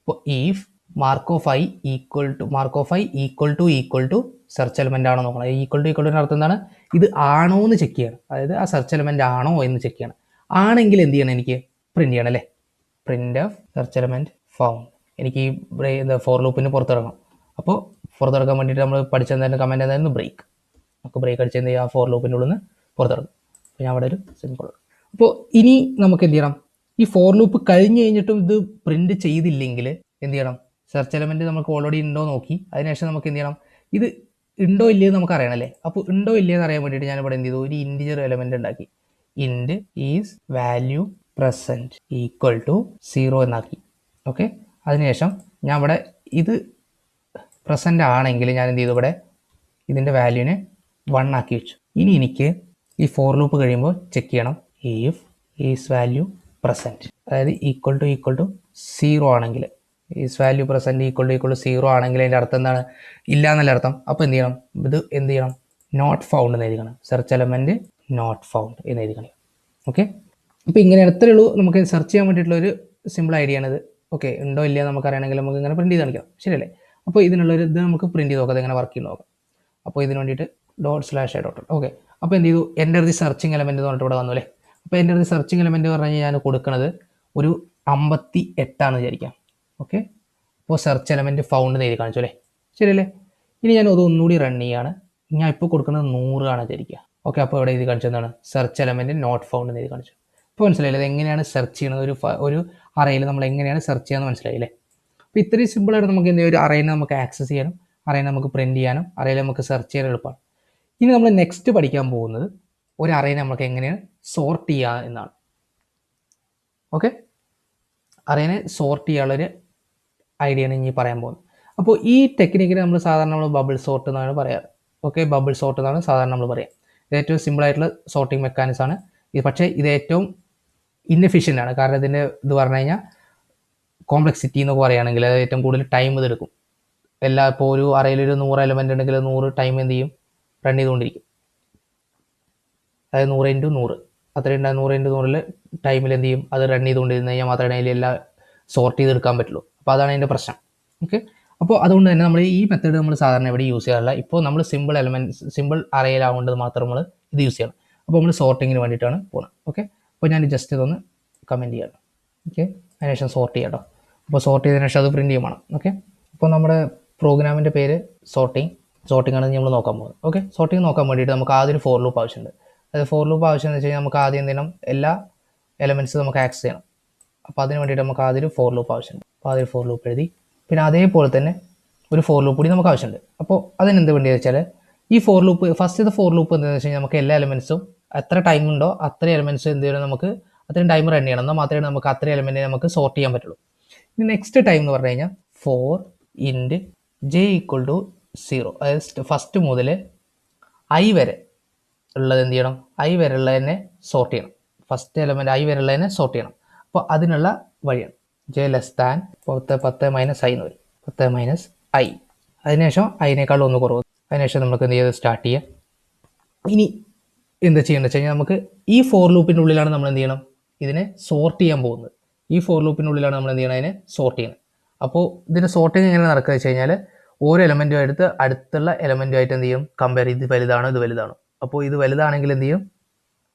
അപ്പോൾ if mark of i equal to search element ആണോ നോക്കണം. ഈക്വൽ ടു അർത്ഥം എന്താണ്, ഇത് ആണോ എന്ന് ചെക്ക് ചെയ്യണം. അതായത് ആ സെർച്ച് എലമെൻ്റ് ആണോ എന്ന് ചെക്ക് ചെയ്യണം. ആണെങ്കിൽ എന്ത് ചെയ്യണം, എനിക്ക് പ്രിൻറ്റ് ചെയ്യണം അല്ലേ. Print of search element found. എനിക്ക് ഈ ഫോർ ലൂപ്പിന് പുറത്തിറങ്ങണം. അപ്പോൾ പുറത്തിറക്കാൻ വേണ്ടിയിട്ട് നമ്മൾ പഠിച്ച എന്തായാലും കമൻറ്റ് എന്തായിരുന്നു ബ്രേക്ക്. നമുക്ക് ബ്രേക്ക് അടിച്ച് എന്ത് ചെയ്യുക, ഫോർ ലൂപ്പിൻ്റെ ഉള്ളിൽ നിന്ന് പുറത്തിറങ്ങും. അപ്പോൾ ഞാൻ അവിടെ ഒരു സിമ്പിൾ. അപ്പോൾ ഇനി നമുക്ക് എന്ത് ചെയ്യണം, ഈ ഫോർ ലൂപ്പ് കഴിഞ്ഞ് കഴിഞ്ഞിട്ടും ഇത് പ്രിന്റ് ചെയ്തില്ലെങ്കിൽ എന്ത് ചെയ്യണം, സെർച്ച് എലമെന്റ് നമുക്ക് ഓൾറെഡി ഉണ്ടോ നോക്കി, അതിനുശേഷം നമുക്ക് എന്ത് ചെയ്യണം, ഇത് ഉണ്ടോ ഇല്ലയോ നമുക്ക് അറിയണമല്ലേ. അപ്പോൾ ഉണ്ടോ ഇല്ലയോ എന്ന് അറിയാൻ വേണ്ടിയിട്ട് ഞാനിവിടെ എന്ത് ചെയ്തു, ഒരു ഇൻറ്റിജർ എലമെന്റ് ഉണ്ടാക്കി. Int is value present equal to 0 എന്നാക്കി. ഓക്കെ, അതിനുശേഷം ഞാൻ ഇവിടെ ഇത് പ്രസൻറ്റ് ആണെങ്കിൽ ഞാൻ എന്ത് ചെയ്തു, ഇവിടെ ഇതിൻ്റെ വാല്യൂവിനെ 1 ആക്കി വെച്ചു. ഇനി എനിക്ക് ഈ ഫോർ ലൂപ്പ് കഴിയുമ്പോൾ ചെക്ക് ചെയ്യണം, ഇഫ് ഈസ് വാല്യൂ പ്രസൻറ്റ്, അതായത് ഈക്വൽ ടു 0 ആണെങ്കിൽ, is value present equal to 0 ആണെങ്കിൽ അതിൻ്റെ അർത്ഥം എന്താണ്, ഇല്ല എന്നല്ല അർത്ഥം. അപ്പോൾ എന്ത് ചെയ്യണം, ഇത് എന്ത് ചെയ്യണം, നോട്ട് ഫൗണ്ട് എന്ന് എഴുതിക്കണം. സെർച്ച് എലമെൻറ്റ് നോട്ട് ഫൗണ്ട് എന്ന് എഴുതിക്കണം. ഓക്കെ, അപ്പോൾ ഇങ്ങനെ എത്രയേ ഉള്ളൂ നമുക്ക് സെർച്ച് ചെയ്യാൻ വേണ്ടിയിട്ടുള്ളൊരു സിമ്പിൾ ഐഡിയ ആണിത്. ഓക്കെ, ഉണ്ടോ ഇല്ല നമുക്ക് അറിയണമെങ്കിൽ നമുക്ക് ഇങ്ങനെ പ്രിൻറ്റ് ചെയ്ത് കാണിക്കാം, ശരിയല്ലേ. അപ്പോൾ ഇതിനുള്ളൊരു ഇത് നമുക്ക് പ്രിൻറ്റ് ചെയ്ത് നോക്കാം, എങ്ങനെ വർക്ക് ചെയ്ത് നോക്കാം. അപ്പോൾ ഇതിന് വേണ്ടിയിട്ട് /i. ഓക്കെ, അപ്പോൾ എന്ത് ചെയ്തു, എൻ്റെ ഒരു സെർച്ചിങ് എലമെൻറ്റ് എന്ന് പറഞ്ഞിട്ട് ഇവിടെ വന്നു അല്ലേ. അപ്പോൾ എൻ്റെ ഒരു സെർച്ചിങ് എലമെൻറ്റ് പറഞ്ഞു കഴിഞ്ഞാൽ ഞാൻ കൊടുക്കുന്നത് ഒരു 58 വിചാരിക്കാം. ഓക്കെ, അപ്പോൾ സെർച്ച് എലമെൻറ്റ് ഫൗണ്ട് എഴുതി കാണിച്ചു അല്ലേ, ശരിയല്ലേ. ഇനി ഞാൻ അത് ഒന്നുകൂടി റൺ ചെയ്യാണ്. ഞാൻ ഇപ്പോൾ കൊടുക്കുന്നത് 100 ആണ് വിചാരിക്കുക. ഓക്കെ, അപ്പോൾ ഇവിടെ എഴുതി കാണിച്ചതാണ് സെർച്ച് എലമെൻറ്റ് നോട്ട് ഫൗണ്ട് എന്ന് എഴുതി കാണിച്ചു. ഇപ്പോൾ മനസ്സിലായില്ലേ, അത് എങ്ങനെയാണ് സെർച്ച് ചെയ്യുന്നത്, ഒരു അറയിൽ നമ്മൾ എങ്ങനെയാണ് സെർച്ച് ചെയ്യാമെന്ന് മനസ്സിലായില്ലേ. അപ്പോൾ ഇത്രയും സിമ്പിളായിട്ട് നമുക്ക് എന്ത് ചെയ്യും, ഒരു അറയിനെ നമുക്ക് ആക്സസ് ചെയ്യാനും അറയിനെ നമുക്ക് പ്രിൻറ്റ് ചെയ്യാനും അറയിൽ നമുക്ക് സെർച്ച് ചെയ്യാൻ എളുപ്പമാണ്. ഇനി നമ്മൾ നെക്സ്റ്റ് പഠിക്കാൻ പോകുന്നത് ഒരു അറയിനെ നമുക്ക് എങ്ങനെയാണ് സോർട്ട് ചെയ്യുക എന്നാണ്. ഓക്കെ, അറയിനെ സോർട്ട് ചെയ്യാനുള്ളൊരു ഐഡിയയാണ് ഇനി പറയാൻ പോകുന്നത്. അപ്പോൾ ഈ ടെക്നിക്കിന് നമ്മൾ ബബിൾ സോർട്ട് എന്നാണ് പറയാറ്. ഓക്കെ, ബബിൾ സോർട്ട് എന്നാണ് സാധാരണ നമ്മൾ പറയാം. ഇത് ഏറ്റവും സിമ്പിളായിട്ടുള്ള സോർട്ടിങ് മെക്കാനിസം ആണ് ഇത്. പക്ഷേ ഇത് ഏറ്റവും ഇൻഎഫിഷ്യൻ്റ് ആണ്. കാരണം ഇതിൻ്റെ ഇത് പറഞ്ഞു കഴിഞ്ഞാൽ കോംപ്ലക്സിറ്റി എന്നൊക്കെ പറയുകയാണെങ്കിൽ അത് ഏറ്റവും കൂടുതൽ ടൈം ഇതെടുക്കും. ഇപ്പോൾ ഒരു അറയിലൊരു 100 എലമെൻ്റ് ഉണ്ടെങ്കിൽ 100 ടൈം എന്ത് ചെയ്യും, റൺ ചെയ്തുകൊണ്ടിരിക്കും. അതായത് 100 × 100 അത്രയും 100 × 100 ടൈമിൽ എന്ത് ചെയ്യും, അത് റൺ ചെയ്തുകൊണ്ടിരുന്ന് കഴിഞ്ഞാൽ മാത്രമേ അതിലെല്ലാം സോർട്ട് ചെയ്തെടുക്കാൻ പറ്റുള്ളൂ. അപ്പോൾ അതാണ് അതിൻ്റെ പ്രശ്നം. ഓക്കെ, അപ്പോൾ അതുകൊണ്ട് തന്നെ നമ്മൾ ഈ മെത്തേഡ് നമ്മൾ സാധാരണ എവിടെ യൂസ് ചെയ്യാറില്ല. ഇപ്പോൾ നമ്മൾ സിമ്പിൾ അറയിലാവേണ്ടത് മാത്രം നമ്മൾ ഇത് യൂസ് ചെയ്യണം. അപ്പോൾ നമ്മൾ സോർട്ടിങ്ങിന് വേണ്ടിയിട്ടാണ് പോകുന്നത്. ഓക്കെ, അപ്പോൾ ഞാൻ ജസ്റ്റ് ഇതൊന്ന് കമൻറ്റ് ചെയ്യണം. ഓക്കെ, അതിനുശേഷം സോർട്ട് ചെയ്യാം കേട്ടോ. അപ്പോൾ സോർട്ട് ചെയ്തതിനു ശേഷം അത് പ്രിൻറ്റ് ചെയ്യണം. ഓക്കെ, അപ്പോൾ നമ്മുടെ പ്രോഗ്രാമിൻ്റെ പേര് സോർട്ടിംഗ് ആണ് നമ്മൾ നോക്കാൻ പോകുന്നത്. ഓക്കെ, സോർട്ടിങ് നോക്കാൻ വേണ്ടിയിട്ട് നമുക്ക് ആദ്യം ഒരു ഫോർ ലൂപ്പ് ആവശ്യമുണ്ട്. അതായത് ഫോർ ലൂപ്പ് ആവശ്യം എന്ന് വെച്ച് കഴിഞ്ഞാൽ നമുക്ക് ആദ്യം എന്ത് ചെയ്യണം, എല്ലാ എലമെൻറ്റ്സും നമുക്ക് ആക്സസ് ചെയ്യണം. അപ്പോൾ അതിന് വേണ്ടിയിട്ട് നമുക്ക് ആദ്യം ഒരു ഫോർ ലൂപ്പ് ആവശ്യമുണ്ട്. അപ്പോൾ ആദ്യം ഫോർ ലൂപ്പ് എഴുതി, പിന്നെ അതേപോലെ തന്നെ ഒരു ഫോർ ലൂപ്പ് കൂടി നമുക്ക് ആവശ്യമുണ്ട്. അപ്പോൾ അതിനെന്ത് വേണ്ടിയെന്ന് വെച്ചാൽ ഈ ഫോർ ലൂപ്പ്, ഫസ്റ്റത്തെ ഫോർ ലൂപ്പ് എന്താണെന്ന് വെച്ച് കഴിഞ്ഞാൽ നമുക്ക് എല്ലാ എലമെൻറ്റ്സും എത്ര ടൈം ഉണ്ടോ അത്ര എലമെൻറ്റ്സ് എന്ത് ചെയ്യണം, നമുക്ക് അത്രയും ടൈം റൺ ചെയ്യണം. എന്നാൽ മാത്രമേ നമുക്ക് അത്ര എലമെൻറ്റിനെ നമുക്ക് സോർട്ട് ചെയ്യാൻ പറ്റുള്ളൂ. ഇനി നെക്സ്റ്റ് ടൈം എന്ന് പറഞ്ഞു കഴിഞ്ഞാൽ 4 × j = 0, അതായത് ഫസ്റ്റ് മുതൽ i വരെ ഉള്ളത് എന്ത് ചെയ്യണം, i വരെ ഉള്ളതിനെ സോർട്ട് ചെയ്യണം. ഫസ്റ്റ് എലമെൻറ്റ് i വരെ ഉള്ളതിനെ സോർട്ട് ചെയ്യണം. അപ്പോൾ അതിനുള്ള വഴിയാണ് j <10 - i എന്ന് വരും. 10 - i, അതിനുശേഷം അതിനേക്കാൾ ഒന്ന് കുറവ്. അതിനുശേഷം നമുക്ക് എന്ത് ചെയ്ത് സ്റ്റാർട്ട് ചെയ്യാം. ഇനി എന്താ ചെയ്യേണ്ടത് വെച്ച് കഴിഞ്ഞാൽ നമുക്ക് ഈ ഫോർ ലൂപ്പിൻ്റെ ഉള്ളിലാണ് നമ്മൾ എന്ത് ചെയ്യണം, ഇതിനെ സോർട്ട് ചെയ്യാൻ പോകുന്നത്. ഈ ഫോർ ലൂപ്പിൻ്റെ ഉള്ളിലാണ് നമ്മൾ എന്ത് ചെയ്യണം, അതിനെ സോർട്ട് ചെയ്യണം. അപ്പോൾ ഇതിൻ്റെ സോർട്ടിങ് എങ്ങനെ നടക്കുക വെച്ച് കഴിഞ്ഞാൽ ഓരോ എലമെൻറ്റും എടുത്ത് അടുത്തുള്ള എലമെൻറ്റുമായിട്ട് എന്ത് ചെയ്യും, കമ്പയർ ചെയ്ത് വലുതാണോ ഇത് വലുതാണോ. അപ്പോൾ ഇത് വലുതാണെങ്കിൽ എന്ത് ചെയ്യും,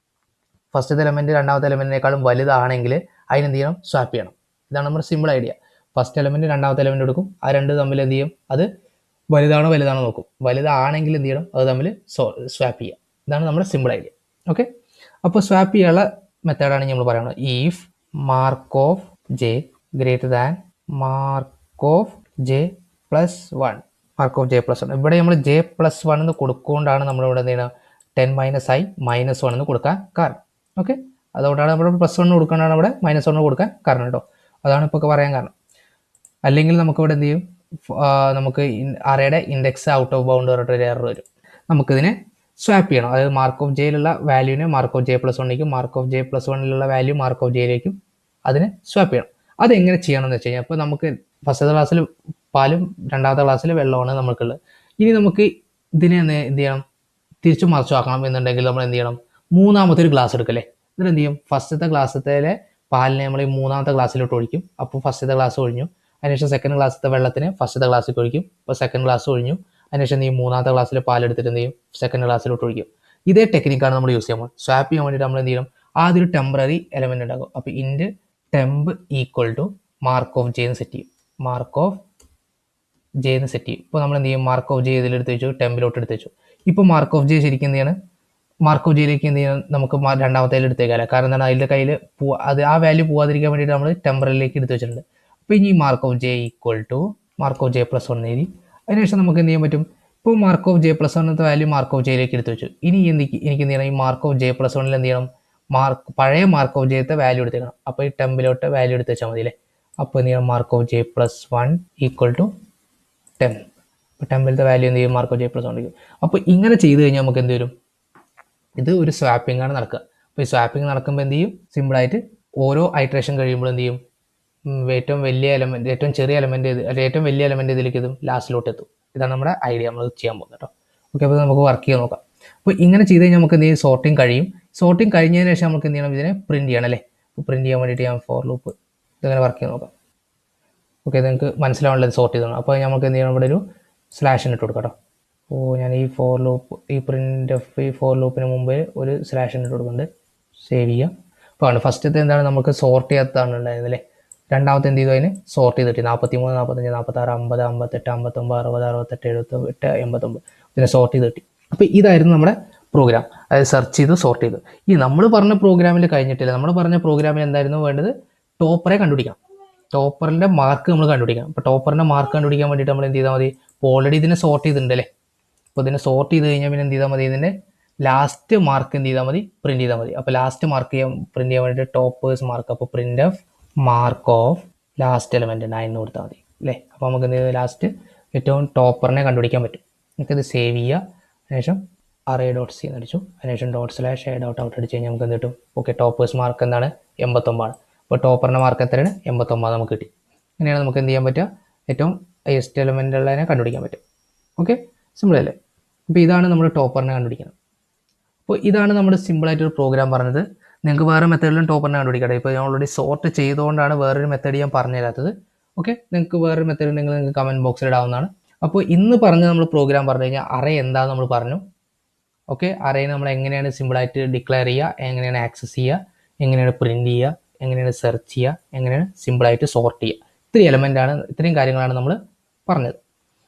ഫസ്റ്റത്തെ എലമെൻറ്റ് രണ്ടാമത്തെ എലമെൻറ്റിനേക്കാളും വലുതാണെങ്കിൽ അതിനെന്ത് ചെയ്യണം, സ്വാപ്പ് ചെയ്യണം. ഇതാണ് നമ്മുടെ സിമ്പിൾ ഐഡിയ. ഫസ്റ്റ് എലമെൻറ്റ് രണ്ടാമത്തെ എലമെൻറ്റ് എടുക്കും, ആ രണ്ട് തമ്മിൽ എന്ത് ചെയ്യും, അത് വലുതാണോ നോക്കും. വലുതാണെങ്കിൽ എന്ത് ചെയ്യണം, അത് തമ്മിൽ സ്വാപ്പ് ചെയ്യുക. ഇതാണ് നമ്മുടെ സിമ്പിൾ ഐഡിയ. ഓക്കെ, അപ്പോൾ സ്വാപ്പ് ചെയ്യാനുള്ള മെത്തേഡാണ് നമ്മൾ പറയുന്നത്. If mark of j > mark of j + 1. Mark of j + 1. ഇവിടെ നമ്മൾ j + 1 എന്ന് കൊടുക്കുകൊണ്ടാണ് നമ്മളിവിടെ എന്ത് ചെയ്യണം, 10 - i - 1 എന്ന് കൊടുക്കാൻ കാരണം. ഓക്കെ, അതുകൊണ്ടാണ് നമ്മൾ +1 കൊടുക്കാനാണ് ഇവിടെ -1 കൊടുക്കാൻ കാരണം കേട്ടോ. അതാണ് ഇപ്പോൾ പറയാൻ കാരണം. അല്ലെങ്കിൽ നമുക്കിവിടെ എന്ത് ചെയ്യും, നമുക്ക് അറേയുടെ ഇൻഡെക്സ് ഔട്ട് ഓഫ് ബൗണ്ട് പറഞ്ഞിട്ടൊരു എറർ വരും. നമുക്കിതിനെ സ്വാപ്പ് ചെയ്യണം. അതായത് മാർക്കോഫ് ജെയിലുള്ള വാല്യൂവിനെ മാർക്കോഫ് j + 1ലേക്കും മാർക്കോഫ് j + 1ലുള്ള വാല്യൂ മാർക്കോഫ് jയിലേക്കും അതിനെ സ്വാപ്പ് ചെയ്യണം. അതെങ്ങനെ ചെയ്യണമെന്ന് വെച്ച് കഴിഞ്ഞാൽ, അപ്പോൾ നമുക്ക് ഫസ്റ്റത്തെ ക്ലാസ്സിൽ പാലും രണ്ടാമത്തെ ക്ലാസ്സിൽ വെള്ളമാണ് നമുക്കുള്ളത്. ഇനി നമുക്ക് ഇതിനെ എന്ത് ചെയ്യണം, തിരിച്ചു മറിച്ചു ആക്കണം എന്നുണ്ടെങ്കിൽ നമ്മൾ എന്ത് ചെയ്യണം, മൂന്നാമത്തെ ഒരു ഗ്ലാസ് എടുക്കല്ലേ. എന്നിട്ട് എന്ത് ചെയ്യും, ഫസ്റ്റത്തെ ക്ലാസ്സിലെ പാലിനെ നമ്മൾ ഈ മൂന്നാമത്തെ ഗ്ലാസ്സിലോട്ട് ഒഴിക്കും. അപ്പോൾ ഫസ്റ്റത്തെ ഗ്ലാസ് ഒഴിഞ്ഞു. അതിനുശേഷം സെക്കൻഡ് ക്ലാസ്സിലത്തെ വെള്ളത്തിന് ഫസ്റ്റത്തെ ഗ്ലാസ്സിൽ ഒഴിക്കും. അപ്പോൾ സെക്കൻഡ് ഗ്ലാസ് ഒഴിഞ്ഞു. അതിനുശേഷം ഈ മൂന്നാമത്തെ ക്ലാസ്സിൽ പാലെടുത്തിട്ട് എന്ത് ചെയ്യും, സെക്കൻഡ് ക്ലാസ്സിലോട്ട് ഒഴിക്കും. ഇതേ ടെക്നിക്കാണ് നമ്മൾ യൂസ് ചെയ്യുമ്പോൾ. സ്വാപ്പ് ചെയ്യാൻ വേണ്ടിയിട്ട് നമ്മൾ എന്ത് ചെയ്യണം, ആദ്യം ഒരു ടെമ്പററി എലമെൻറ്റ് ഉണ്ടാകും. അപ്പോൾ ഇൻറ്റ് temp = മാർക്ക് ഓഫ് ജെ എന്ന് സെറ്റ് ചെയ്യും. മാർക്ക് ഓഫ് ജെ എന്ന് സെറ്റ് ചെയ്യും. ഇപ്പോൾ നമ്മൾ എന്ത് ചെയ്യും, മാർക്ക് ഓഫ് ജെ ഇതിലെടുത്ത് വെച്ചു, ടെമ്പിലോട്ട് എടുത്ത് വെച്ചു. ഇപ്പോൾ മാർക്ക് ഓഫ് ജെ ശരിക്കും എന്ത് ചെയ്യാണ്, മാർക്ക് ഓഫ് ജെയിലേക്ക് എന്ത് ചെയ്യാൻ നമുക്ക് രണ്ടാമത്തേൽ എടുത്തേക്കാല്ല. കാരണം എന്താണ്, അതിൻ്റെ കയ്യിൽ അത് ആ വാല്യൂ പോകാതിരിക്കാൻ വേണ്ടിയിട്ട് നമ്മൾ ടെമ്പറലിലേക്ക് എടുത്ത് വെച്ചിട്ടുണ്ട്. അപ്പോൾ ഇനി mark of j equal to mark of j plus 1 എഴുതി. അതിനുശേഷം നമുക്ക് എന്ത് ചെയ്യാൻ പറ്റും, ഇപ്പോൾ മാർക്ക് ഓഫ് ജെ പ്ലസ് 1 എന്ന വാല്യൂ മാർക്ക് ഓഫ് ജെയിലേക്ക് എടുത്ത് വെച്ചു. ഇനി എനിക്ക് എന്ത് ചെയ്യണം, ഈ മാർക്ക് ഓഫ് ജെ പ്ലസ് 1 എന്ത് ചെയ്യണം, പഴയ മാർക്ക് ഓഫ് ജെത്തെ വാല്യൂ എടുത്തേക്കണം. അപ്പോൾ ഈ ടെമ്പിലോട്ട് വാല്യൂ എടുത്ത് വെച്ചാൽ മതി അല്ലേ. അപ്പോൾ എന്ത് ചെയ്യണം, mark of j plus 1 equal to 10. അപ്പോൾ ടെമ്പിലത്തെ വാല്യൂ എന്ത് ചെയ്യും, മാർക്ക് ഓഫ് ജെ പ്ലസ് 1 ചെയ്യും. അപ്പോൾ ഇങ്ങനെ ചെയ്ത് കഴിഞ്ഞാൽ നമുക്ക് എന്ത് വരും, ഇത് ഒരു സ്വാപ്പിംഗ് ആണ് നടക്കുക. അപ്പോൾ ഈ സ്വാപ്പിംഗ് നടക്കുമ്പോൾ എന്ത് ചെയ്യും, സിമ്പിളായിട്ട് ഓരോ ഐട്രേഷൻ കഴിയുമ്പോൾ എന്ത് ചെയ്യും, ഏറ്റവും വലിയ എലമെൻറ്റ്, ഏറ്റവും ചെറിയ എലമെൻറ്റ് ഏറ്റവും വലിയ എലമെൻറ്റ് ഇതിലേക്ക് എത്തും, ലാസ്റ്റിലോട്ട് എത്തും. ഇതാണ് നമ്മുടെ ഐഡിയ നമ്മൾ ചെയ്യാൻ പോകുന്നത് കേട്ടോ. ഓക്കെ, അപ്പോൾ നമുക്ക് വർക്ക് ചെയ്യാൻ നോക്കാം. അപ്പോൾ ഇങ്ങനെ ചെയ്ത് കഴിഞ്ഞാൽ നമുക്ക് എന്ത് ചെയ്യും, സോർട്ടിങ് കഴിയും. സോർട്ടിങ് കഴിഞ്ഞതിന് ശേഷം നമുക്ക് എന്ത് ചെയ്യണം, ഇതിനെ പ്രിൻറ്റ് ചെയ്യണം അല്ലേ. അപ്പോൾ പ്രിൻറ്റ് ചെയ്യാൻ വേണ്ടിയിട്ട് ഞാൻ ഫോർ ലൂപ്പ് ഇങ്ങനെ വർക്ക് ചെയ്യാൻ നോക്കാം. ഓക്കെ, നിങ്ങൾക്ക് മനസ്സിലാവുള്ളത് സോർട്ട് ചെയ്തോണം. അപ്പോൾ നമുക്ക് എന്ത് ചെയ്യണം, ഇവിടെ ഒരു സ്ലാഷിന് ഇട്ട് കൊടുക്കാം കേട്ടോ. അപ്പോൾ ഞാൻ ഈ ഫോർ ലൂപ്പ്, ഈ പ്രിൻ്റ് ഓഫ് ഈ ഫോർ ലൂപ്പിന് മുമ്പ് ഒരു സ്ലാഷിന് ഇട്ട് കൊടുക്കുന്നുണ്ട്. സേവ് ചെയ്യാം. അപ്പോൾ ഫസ്റ്റത്തെ എന്താണ്, നമുക്ക് സോർട്ട് ചെയ്യാത്തതാണ് ഉണ്ടായിരുന്നത് അല്ലേ. രണ്ടാമത്തെ എന്ത് ചെയ്തു, അതിന് സോർട്ട് ചെയ്തിട്ട് 43, 45, 46, 50, 58, 59, 60, 68, 78, 89 ഇതിനെ സോർട്ട് ചെയ്ത് കിട്ടി. അപ്പോൾ ഇതായിരുന്നു നമ്മുടെ പ്രോഗ്രാം, അതായത് സെർച്ച് ചെയ്ത് സോർട്ട് ചെയ്ത്. ഈ നമ്മൾ പറഞ്ഞ പ്രോഗ്രാമിൽ കഴിഞ്ഞിട്ടില്ല. നമ്മൾ പറഞ്ഞ പ്രോഗ്രാമിൽ എന്തായിരുന്നു വേണ്ടത്, ടോപ്പറെ കണ്ടുപിടിക്കാം. ടോപ്പറിൻ്റെ മാർക്ക് നമ്മൾ കണ്ടുപിടിക്കാം. അപ്പോൾ ടോപ്പറിൻ്റെ മാർക്ക് കണ്ടുപിടിക്കാൻ വേണ്ടിയിട്ട് നമ്മൾ എന്ത് ചെയ്താൽ മതി, ഇപ്പോൾ ഓൾറെഡി ഇതിനെ സോർട്ട് ചെയ്തിട്ടുണ്ട് അല്ലേ. അപ്പോൾ ഇതിനെ സോർട്ട് ചെയ്ത് കഴിഞ്ഞാൽ പിന്നെ എന്ത് ചെയ്താൽ മതി, ഇതിൻ്റെ ലാസ്റ്റ് മാർക്ക് എന്ത് ചെയ്താൽ മതി, പ്രിൻറ്റ് ചെയ്താൽ മതി. അപ്പോൾ ലാസ്റ്റ് മാർക്ക് പ്രിൻറ്റ് ചെയ്യാൻ വേണ്ടിയിട്ട് ടോപ്പേഴ്സ് മാർക്ക്, അപ്പോൾ print off mark of last element 9 കൊടുത്താൽ മതി അല്ലേ. അപ്പോൾ നമുക്ക് എന്ത് ചെയ്ത് ലാസ്റ്റ് ഏറ്റവും ടോപ്പറിനെ കണ്ടുപിടിക്കാൻ പറ്റും. നമുക്കിത് സേവ് ചെയ്യുക. അതിനുശേഷം array ഡോട്ട് സി അടിച്ചു. അതിനുശേഷം ./a ഡോട്ട് ഔട്ട് അടിച്ച് കഴിഞ്ഞാൽ നമുക്ക് എന്ത് കിട്ടും, ഓക്കെ ടോപ്പേഴ്സ് മാർക്ക് എന്താണ്, 89. അപ്പോൾ ടോപ്പറിൻ്റെ മാർക്ക് എത്രയാണ്, 89 നമുക്ക് കിട്ടി. അങ്ങനെയാണ് നമുക്ക് എന്ത് ചെയ്യാൻ പറ്റുക, ഏറ്റവും ഹയസ്റ്റ് എലമെൻ്റ് ഉള്ളതിനെ കണ്ടുപിടിക്കാൻ പറ്റും. ഓക്കെ, സിമ്പിൾ അല്ലേ. അപ്പോൾ ഇതാണ് നമ്മൾ ടോപ്പറിനെ കണ്ടുപിടിക്കുന്നത്. അപ്പോൾ ഇതാണ് നമ്മുടെ സിമ്പിളായിട്ടൊരു പ്രോഗ്രാം പറഞ്ഞത്. നിങ്ങൾക്ക് വേറെ മെത്തേഡിലും ടോപ്പറിനെ കണ്ടുപിടിക്കട്ടെ. ഇപ്പോൾ ഞാൻ ഓൾറെഡി സോർട്ട് ചെയ്തുകൊണ്ടാണ് വേറൊരു മെത്തേഡ് ഞാൻ പറഞ്ഞു തരാത്തത്. ഓക്കെ, നിങ്ങൾക്ക് വേറൊരു മെത്തേഡ് ഉണ്ടെങ്കിൽ നിങ്ങൾക്ക് കമൻറ്റ് ബോക്സിൽ ഇടാവുന്നതാണ്. അപ്പോൾ ഇന്ന് പറഞ്ഞ് നമ്മൾ പ്രോഗ്രാം പറഞ്ഞു കഴിഞ്ഞാൽ അറേ എന്താണെന്ന് നമ്മൾ പറഞ്ഞു. ഓക്കെ, അറേനെ നമ്മൾ എങ്ങനെയാണ് സിമ്പിളായിട്ട് ഡിക്ലെയർ ചെയ്യുക, എങ്ങനെയാണ് ആക്സസ് ചെയ്യുക, എങ്ങനെയാണ് പ്രിൻറ്റ് ചെയ്യുക, എങ്ങനെയാണ് സെർച്ച് ചെയ്യുക, എങ്ങനെയാണ് സിമ്പിളായിട്ട് സോർട്ട് ചെയ്യുക. ഇത്രയും കാര്യങ്ങളാണ് നമ്മൾ പറഞ്ഞത്.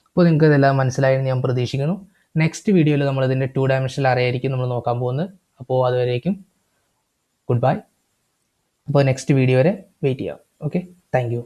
അപ്പോൾ നിങ്ങൾക്ക് ഇതെല്ലാം മനസ്സിലായെന്ന് ഞാൻ പ്രതീക്ഷിക്കുന്നു. നെക്സ്റ്റ് വീഡിയോയിൽ നമ്മളിതിൻ്റെ 2 ഡയമെൻഷണൽ അറേ ആയിരിക്കും നമ്മൾ നോക്കാൻ പോകുന്നത്. അപ്പോൾ അതുവരേക്കും ഗുഡ് ബൈ. അപ്പോൾ നെക്സ്റ്റ് വീഡിയോ വരെ വെയിറ്റ് ചെയ്യാം. Okay, thank you.